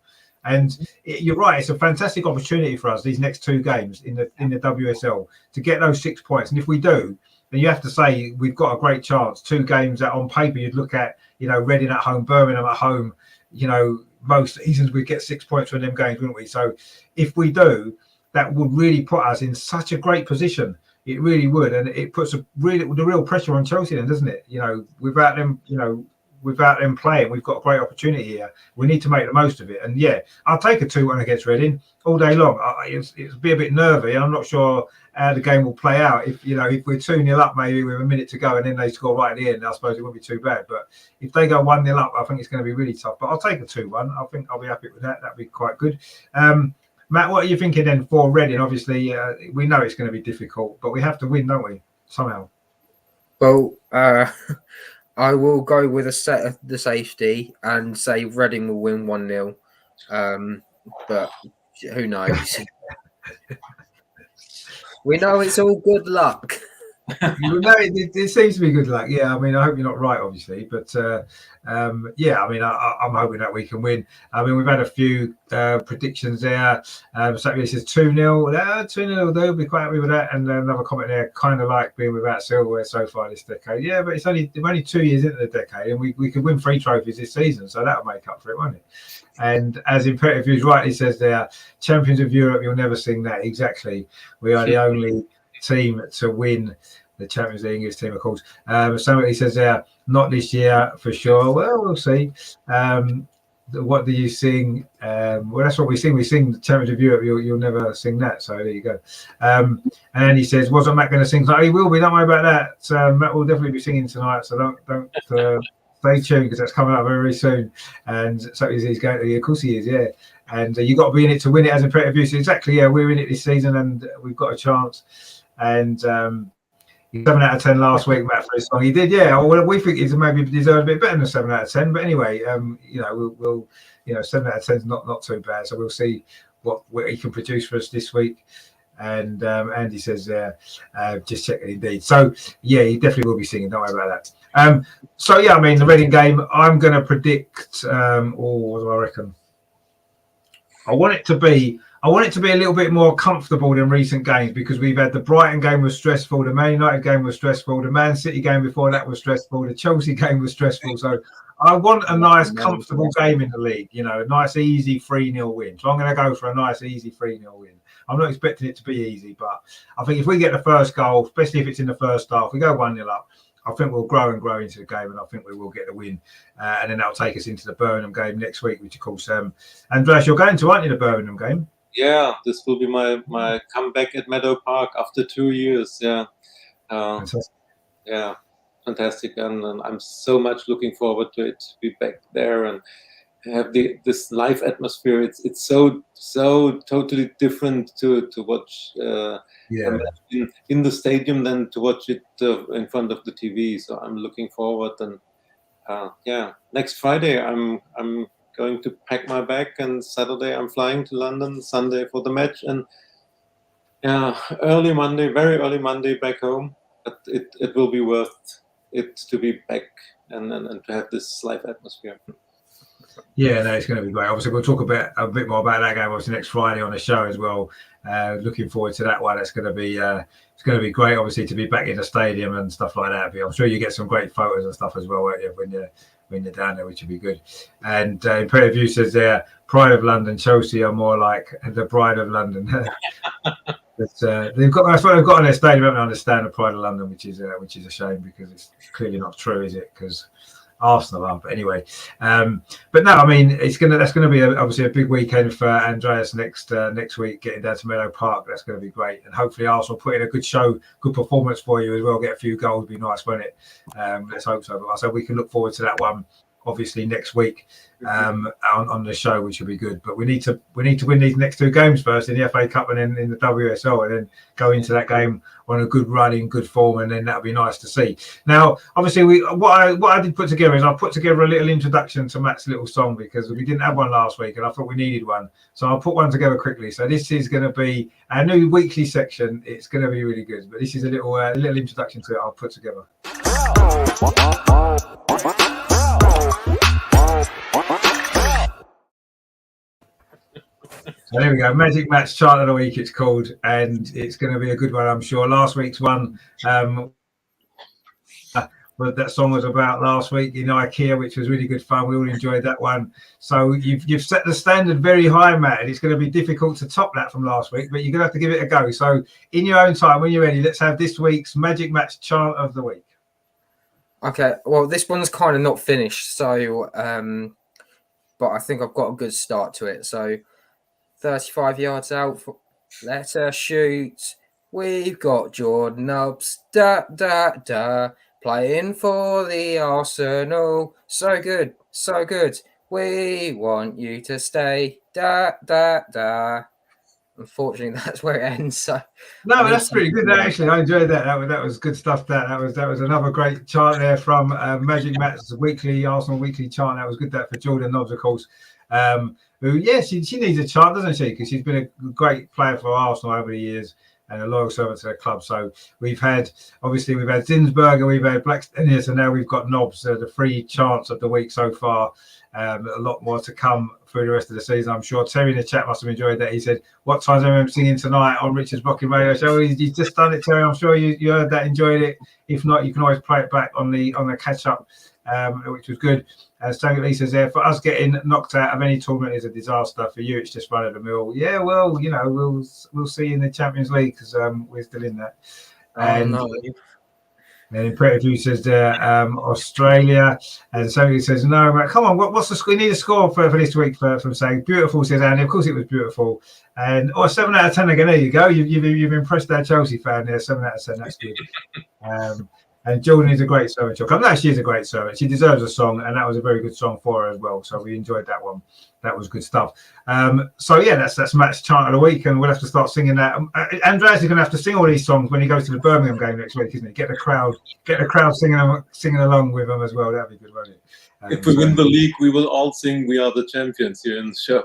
Speaker 1: And you're right; it's a fantastic opportunity for us, these next 2 games in the WSL, to get those 6 points. And if we do, then you have to say we've got a great chance. 2 games that on paper you'd look at, Reading at home, Birmingham at home. Most seasons we'd get 6 points from them games, wouldn't we? So if we do, that would really put us in such a great position. It really would, and it puts the real pressure on Chelsea, then, doesn't it? Without them playing, we've got a great opportunity here. We need to make the most of it. And yeah, I'll take a 2-1 against Reading all day long. It'll be a bit nervy. I'm not sure how the game will play out. If we're 2-0 up, maybe with a minute to go, and then they score right at the end, I suppose it won't be too bad. But if they go 1-0 up, I think it's going to be really tough. But I'll take a 2-1. I think I'll be happy with that. That'd be quite good. Matt, what are you thinking then for Reading? Obviously, we know it's going to be difficult, but we have to win, don't we? Somehow.
Speaker 3: Well, I will go with the safety and say Reading will win 1-0. But who knows? We know it's all good luck.
Speaker 1: It seems to be good luck. Yeah, I mean, I hope you're not right, obviously, but yeah, I mean, I'm hoping that we can win. I mean, we've had a few predictions there. Somebody says 2-0. 2-0, they'll be quite happy with that. And another comment there, kind of like being without silverware so far this decade. Yeah, but we're only 2 years into the decade, and we could win 3 trophies this season, so that'll make up for it, won't it? And as Imperative Views rightly says there, champions of Europe, you'll never sing that. Exactly. We are the only team to win the Champions League, English team, of course. Somebody says there, not this year for sure. Well, we'll see. What do you sing? Well, that's what we sing. We sing the Champions of Europe. You'll never sing that. So there you go. And he says, wasn't Matt going to sing? So he will be. Don't worry about that. Matt will definitely be singing tonight. So don't stay tuned, because that's coming up very, very soon. And so he's going to. Of course he is. Yeah. And you got to be in it to win it, as Imperative Views. Exactly. Yeah, we're in it this season, and we've got a chance. And 7 out of 10 last week, Matt, for his song. He did, yeah. Well, we think he's maybe deserved a bit better than 7 out of 10. But anyway, we'll 7 out of 10 is not too bad. So we'll see what he can produce for us this week. And Andy says, just check it indeed. So yeah, he definitely will be singing. Don't worry about that. So yeah, I mean, the Reading game, I'm going to predict. What do I reckon? I want it to be a little bit more comfortable than recent games, because we've had the Brighton game was stressful, the Man United game was stressful, the Man City game before that was stressful, the Chelsea game was stressful. So I want a nice, comfortable game in the league, a nice, easy 3-0 win. So I'm going to go for a nice, easy 3-0 win. I'm not expecting it to be easy, but I think if we get the first goal, especially if it's in the first half, we go 1-0 up, I think we'll grow into the game, and I think we will get the win. And then that'll take us into the Birmingham game next week, which of course, Andreas, you're going to, aren't you, the Birmingham game?
Speaker 2: Yeah, this will be my comeback at Meadow Park after 2 years. Yeah,
Speaker 1: Fantastic.
Speaker 2: Yeah, fantastic, and I'm so much looking forward to it, to be back there and have this live atmosphere. It's so totally different to watch in the stadium than to watch it in front of the TV. So I'm looking forward, and next Friday I'm going to pack my bag, and Saturday I'm flying to London, Sunday for the match, and very early Monday back home. But it will be worth it to be back and to have this live atmosphere.
Speaker 1: Yeah, no, it's going to be great. Obviously, we'll talk a bit more about that game obviously next Friday on the show as well. Looking forward to that one. It's going to be great, obviously, to be back in the stadium and stuff like that. But I'm sure you get some great photos and stuff as well, won't you, when you're down there, which would be good. And Imperative View says there, Pride of London, Chelsea are more like the Bride of London. That's what they've got on their stadium. I don't understand the Pride of London, which is a shame, because it's clearly not true, is it? Because Arsenal are. But anyway, but no, I mean, that's going to be obviously a big weekend for Andreas next week, getting down to Meadow Park. That's going to be great, and hopefully Arsenal put in a good show, good performance for you as well. Get a few goals, be nice, won't it? Let's hope so. So we can look forward to that one obviously next week on the show, which will be good. But we need to win these next 2 games first in the FA Cup and then in the WSL, and then go into that game on a good run in good form, and then that'll be nice to see. Now, obviously, what I did put together is I put together a little introduction to Matt's little song, because we didn't have one last week, and I thought we needed one, so I'll put one together quickly. So this is going to be our new weekly section. It's going to be really good, but this is a little introduction to it I'll put together. So there we go. Magic Match Chant of the Week, it's called, and it's going to be a good one, I'm sure. Last week's one, what that song was about last week in IKEA, which was really good fun. We all enjoyed that one. So you've set the standard very high, Matt, and it's going to be difficult to top that from last week, but you're going to have to give it a go. So in your own time, when you're ready, let's have this week's Magic Match Chant of the Week.
Speaker 3: Okay, well, this one's kind of not finished, so but I think I've got a good start to it. So 35 yards out, let her shoot. We've got Jordan Nobbs, playing for the Arsenal. So good, so good. We want you to stay, Unfortunately, that's where it ends. So
Speaker 1: no, that's pretty good. Actually, I enjoyed that. That was good stuff. That was another great chant there from Magic Matt's weekly Arsenal weekly chant. That was good. That for Jordan Nobbs, of course. Who, she needs a chant, doesn't she? Because she's been a great player for Arsenal over the years and a loyal servant to the club. So we've had Zinsberger, we've had Blackstone here, so now we've got Nobbs, the 3 chants of the week so far. A lot more to come through the rest of the season, I'm sure. Terry in the chat must have enjoyed that. He said, "What time's everyone singing tonight on Richard's Blocking Radio Show?" He's just done it, Terry. I'm sure you heard that, enjoyed it. If not, you can always play it back on the catch up, which was good. Stanley Lee says there, for us getting knocked out of any tournament is a disaster. For you, it's just run of the mill. Yeah, well, we'll see in the Champions League, because we're still in that. And then Pretty View says Australia, and somebody says no, Matt, come on, what's the score? We need a score for this week from saying beautiful, says Andy. Of course it was beautiful, and 7 out of 10 again. There you go. You've impressed that Chelsea fan there. 7 out of 10. That's good. And Jordan is a great servant. No, she is a great servant. She deserves a song, and that was a very good song for her as well. So we enjoyed that one. That was good stuff. So yeah, that's Matt's chant of the week, and we'll have to start singing that. Andreas is going to have to sing all these songs when he goes to the Birmingham game next week, isn't he? Get the crowd singing along with them as well. That'd be good, won't it?
Speaker 2: If we win the league, we will all sing "We Are the Champions" here in the show.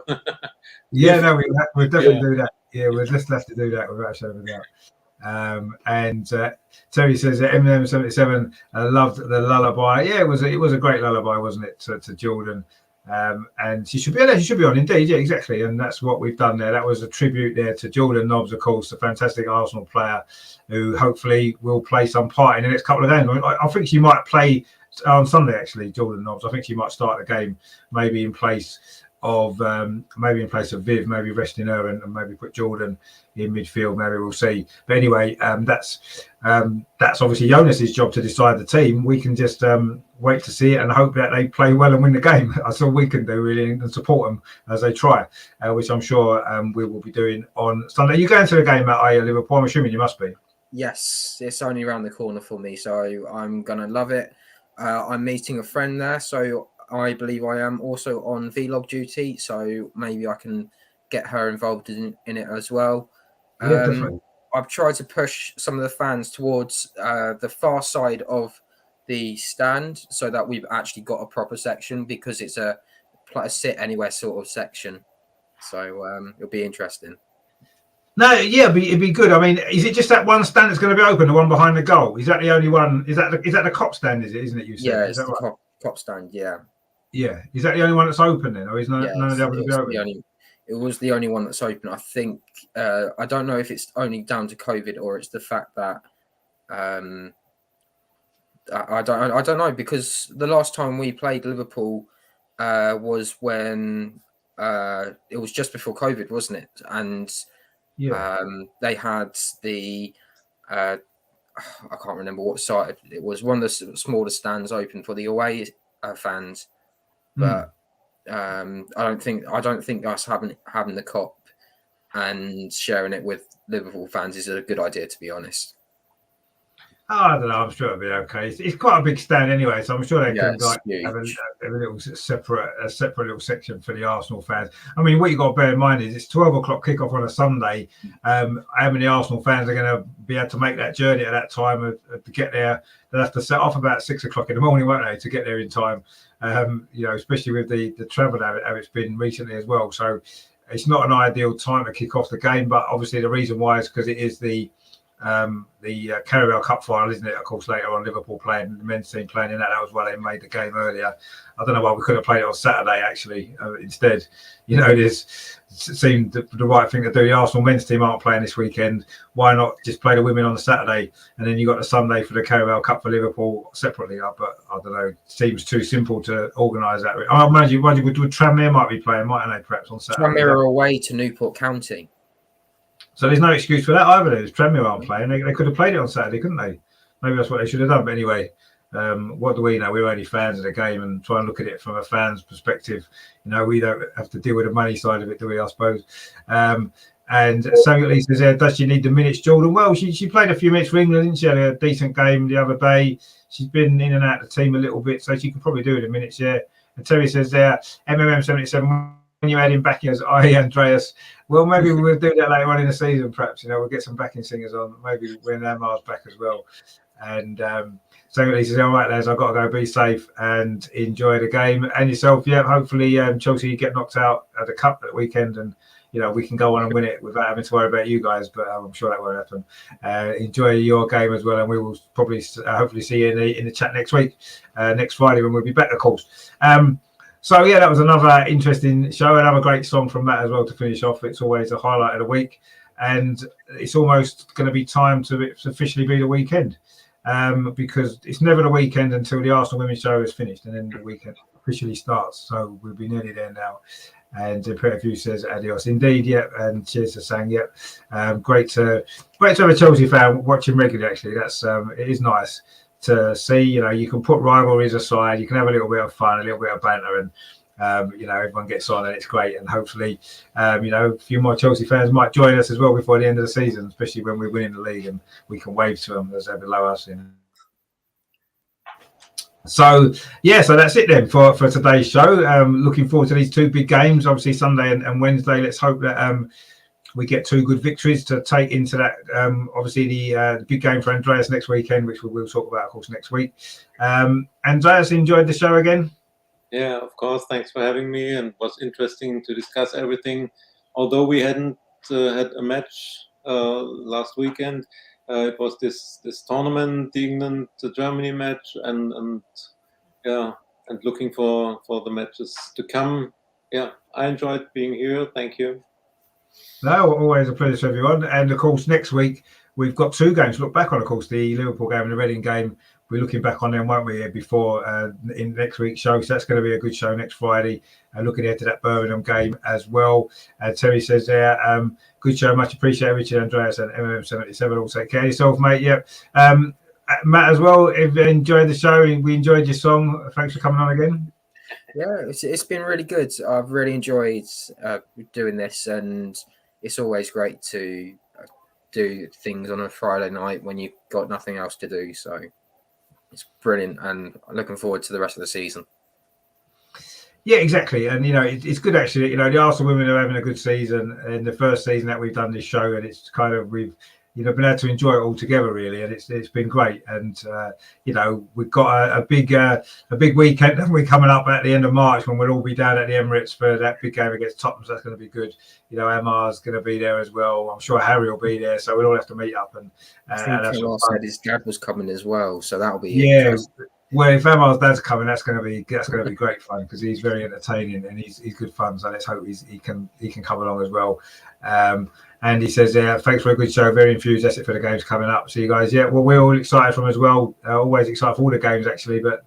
Speaker 1: Yeah, no, we'll definitely do that. Yeah, we'll just have to do that without a shadow of a doubt. And Terry says that Eminem 77 loved the lullaby. Yeah, it was a great lullaby, wasn't it, to Jordan? And she should be on, indeed. Yeah, exactly. And that's what we've done there. That was a tribute there to Jordan Nobbs, of course, the fantastic Arsenal player who hopefully will play some part in the next couple of games. I think she might play on Sunday, actually, Jordan Nobbs. I think she might start the game, maybe in place of Viv, maybe resting her and maybe put Jordan in midfield. Maybe we'll see. But anyway, that's obviously Jonas's job to decide the team. We can just wait to see it and hope that they play well and win the game. That's all we can do, really, and support them as they try, which I'm sure we will be doing on Sunday. Are you going to the game at Liverpool? I'm assuming you must be.
Speaker 3: Yes, it's only around the corner for me, so I'm gonna love it. I'm meeting a friend there, so I believe I am also on vlog duty, so maybe I can get her involved in it as well.
Speaker 1: Yeah, definitely.
Speaker 3: I've tried to push some of the fans towards the far side of the stand so that we've actually got a proper section, because it's a sit anywhere sort of section. So it'll be interesting.
Speaker 1: No, yeah, it'd be good. I mean, is it just that one stand that's going to be open, the one behind the goal? Is that the only one? Is that the cop stand? Isn't it? You said?
Speaker 3: Yeah,
Speaker 1: it's
Speaker 3: the right? cop stand. Yeah.
Speaker 1: Yeah, is that the only one that's open then, or is none of the others open?
Speaker 3: It was the only one that's open. I think. I don't know if it's only down to COVID or it's the fact that I don't know, because the last time we played Liverpool was when it was just before COVID, wasn't it? And they had the I can't remember what side it was. One of the smaller stands open for the away fans. But I don't think us having the cop and sharing it with Liverpool fans is a good idea, to be honest.
Speaker 1: I don't know. I'm sure it'll be okay. It's quite a big stand anyway, so I'm sure they
Speaker 3: Yeah,
Speaker 1: can
Speaker 3: it's
Speaker 1: like have a
Speaker 3: huge.
Speaker 1: little separate little section for the Arsenal fans. I mean, what you got to bear in mind is it's 12 o'clock kickoff on a Sunday. How many Arsenal fans are going to be able to make that journey at that time to get there? They'll have to set off about 6 o'clock in the morning, won't they, to get there in time? Especially with the travel how it's been recently as well. So it's not an ideal time to kick off the game, but obviously the reason why is because it is the Carabao Cup final, isn't it? Of course, later on, Liverpool playing, the men's team playing in that. That was why they made the game earlier. I don't know why we couldn't have played it on Saturday, actually, instead. This seemed the right thing to do. The Arsenal men's team aren't playing this weekend. Why not just play the women on the Saturday? And then you got the Sunday for the Carabao Cup for Liverpool separately. But I don't know. It seems too simple to organise that. I imagine Tranmere might be playing, mightn't they, perhaps on Saturday?
Speaker 3: Tranmere away to Newport County.
Speaker 1: So there's no excuse for that either. There's Tranmere aren't playing. They could have played it on Saturday, couldn't they? Maybe that's what they should have done. But anyway, what do we know? We're only fans of the game and try and look at it from a fan's perspective. We don't have to deal with the money side of it, do we? I suppose. And Samuel Lee says, does she need the minutes, Jordan? Well, she played a few minutes for England, didn't she? Had a decent game the other day. She's been in and out of the team a little bit, so she can probably do it in minutes, yeah. And Terry says there, MMM77, when you add in backing as Andreas, well, maybe we'll do that later on in the season, perhaps. We'll get some backing singers on, maybe when Amar's back as well. And Samuel Lee says, all right, lads, I've got to go, be safe and enjoy the game. And yourself, yeah, hopefully Chelsea get knocked out at the Cup that weekend and we can go on and win it without having to worry about you guys, but I'm sure that won't happen. Enjoy your game as well, and we will probably hopefully see you in the chat next week, next Friday when we'll be back, of course. So yeah, that was another interesting show. Another great song from Matt as well to finish off. It's always a highlight of the week, and it's almost going to be time to officially be the weekend, because it's never the weekend until the Arsenal Women's show is finished, and then the weekend officially starts. So we'll be nearly there now. And Peter View says adios. Indeed, yeah. And cheers to Sang, yeah. Great to have a Chelsea fan watching regularly. Actually, that's it is nice to see. You can put rivalries aside. You can have a little bit of fun, a little bit of banter, and everyone gets on, and it's great. And hopefully, a few more Chelsea fans might join us as well before the end of the season, especially when we're winning the league and we can wave to them as they're below us. So that's it then for today's show. Looking forward to these two big games, obviously Sunday and Wednesday. Let's hope that we get two good victories to take into that. Obviously the big game for Andreas next weekend, which we will talk about, of course, next week. Andreas, enjoyed the show again?
Speaker 2: Yeah, of course. Thanks for having me, and it was interesting to discuss everything. Although we hadn't had a match last weekend. It was this tournament, the England to Germany match, and looking for the matches to come. Yeah, I enjoyed being here. Thank you.
Speaker 1: No, always a pleasure to everyone. And of course, next week we've got two games to look back on. Of course, the Liverpool game and the Reading game. We're looking back on them, won't we, before in next week's show. So that's going to be a good show next Friday. Looking ahead to that Birmingham game as well. Terry says there, good show, much appreciated, Richard, Andreas, and MM77. All take care of yourself, mate. Yep. Matt as well, if you enjoyed the show, we enjoyed your song. Thanks for coming on again.
Speaker 3: Yeah, it's been really good. I've really enjoyed doing this, and it's always great to do things on a Friday night when you've got nothing else to do. So it's brilliant, and I'm looking forward to the rest of the season.
Speaker 1: Yeah, exactly. And, it's good, actually. The Arsenal women are having a good season in the first season that we've done this show, and it's kind of, we've been able to enjoy it all together, really, and it's been great. And we've got a big weekend that we're coming up at the end of March when we'll all be down at the Emirates for that big game against Tottenham. So that's going to be good. Amar's going to be there as well. I'm sure Harry will be there, so we'll all have to meet up. And
Speaker 3: I think Amar said his dad was coming as well, so that'll be
Speaker 1: interesting. Well, if Amar's dad's coming, that's going to be great fun because he's very entertaining and he's good fun. So let's hope he can come along as well. And he says, thanks for a good show. Very enthusiastic for the games coming up. So you guys, well, we're all excited from as well. Always excited for all the games, actually. But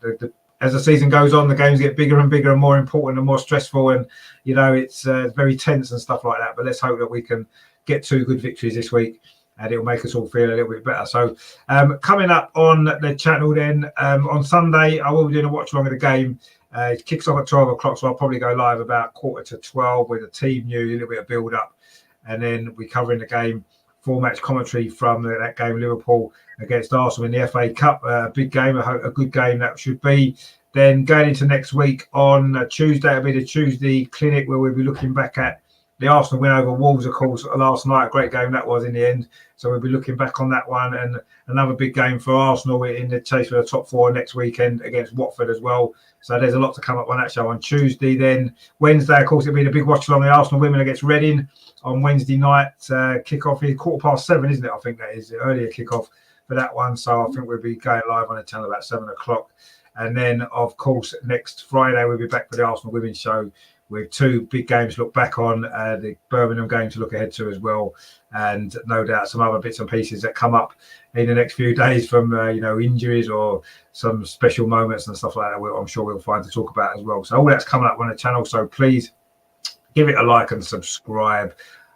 Speaker 1: as the season goes on, the games get bigger and bigger and more important and more stressful. And, it's very tense and stuff like that. But let's hope that we can get two good victories this week. And it'll make us all feel a little bit better. So coming up on the channel then, on Sunday, I will be doing a watch along of the game. It kicks off at 12 o'clock, so I'll probably go live about 11:45 with a team news, a little bit of build-up. And then we're covering the game full match commentary from that game, Liverpool against Arsenal in the FA Cup. Big game, a good game that should be. Then going into next week on Tuesday, it'll be the Tuesday clinic where we'll be looking back at the Arsenal win over Wolves, of course, last night. A great game that was in the end. So we'll be looking back on that one, and another big game for Arsenal in the chase for the top 4 next weekend against Watford as well. So there's a lot to come up on that show on Tuesday. Then Wednesday, of course, it'll be the big watch along, the Arsenal women against Reading on Wednesday night. Kickoff is 7:15, isn't it? I think that is the earlier kickoff for that one. So I think we'll be going live on the channel about 7 o'clock. And then, of course, next Friday, we'll be back for the Arsenal women's show with 2 big games to look back on, the Birmingham game to look ahead to as well, and no doubt some other bits and pieces that come up in the next few days from injuries or some special moments and stuff like that. I'm sure we'll find to talk about as well. So all that's coming up on the channel. So please give it a like and subscribe.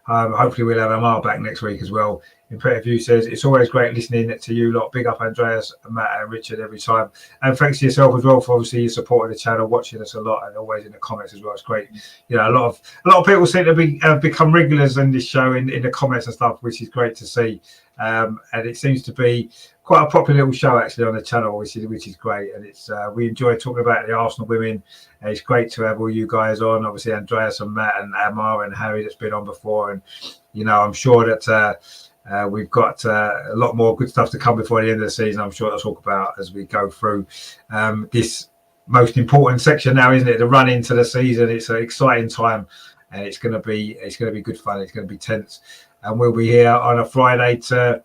Speaker 1: Hopefully we'll have Amar back next week as well. Imperative View says it's always great listening to you lot. Big up Andreas, Matt, and Richard every time. And thanks to yourself as well for obviously your support of the channel, watching us a lot, and always in the comments as well. It's great. A lot of people seem to become regulars in this show in the comments and stuff, which is great to see. And it seems to be quite a popular little show actually on the channel, which is great. And it's we enjoy talking about the Arsenal women. And it's great to have all you guys on. Obviously Andreas and Matt and Amar and Harry that's been on before. And I'm sure that we've got a lot more good stuff to come before the end of the season. I'm sure I'll talk about as we go through this most important section now, isn't it? The run into the season. It's an exciting time, and it's going to be good fun. It's going to be tense, and we'll be here on a Friday to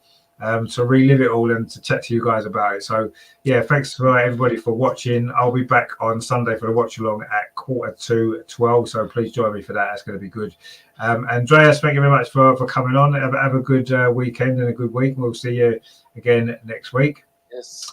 Speaker 1: relive it all and to chat to you guys about it. So yeah, thanks for everybody for watching. I'll be back on Sunday for the watch along at 11:45. So please join me for that. That's going to be good. Andreas, thank you very much for coming on. Have a good weekend and a good week. We'll see you again next week.
Speaker 2: Yes.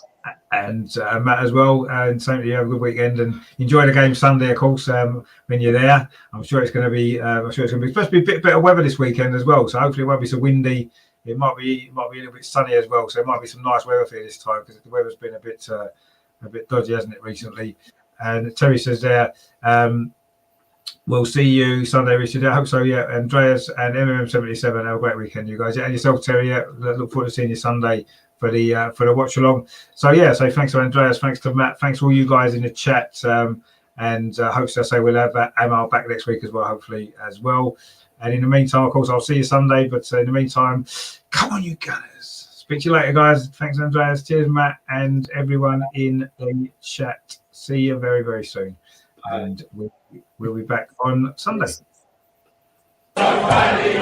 Speaker 1: And Matt as well. And same to you. Have a good weekend and enjoy the game Sunday, of course. When you're there, I'm sure it's going to be. Supposed to be a bit better weather this weekend as well. So hopefully it won't be so windy. It might be a little bit sunny as well. So it might be some nice weather for you this time because the weather's been a bit dodgy, hasn't it, recently? And Terry says there. We'll see you Sunday, Richard. I hope so. Yeah, Andreas and MMM77. Have a great weekend, you guys. Yeah, and yourself, Terry. Yeah, look forward to seeing you Sunday for the watch along. So yeah, so thanks to Andreas, thanks to Matt, thanks to all you guys in the chat, and hopefully, I say we'll have Amal back next week as well, hopefully as well. And in the meantime, of course, I'll see you Sunday. But in the meantime, come on, you Gunners. Speak to you later, guys. Thanks, Andreas. Cheers, Matt, and everyone in the chat. See you very, very soon. And we'll be back on Sunday. Yes.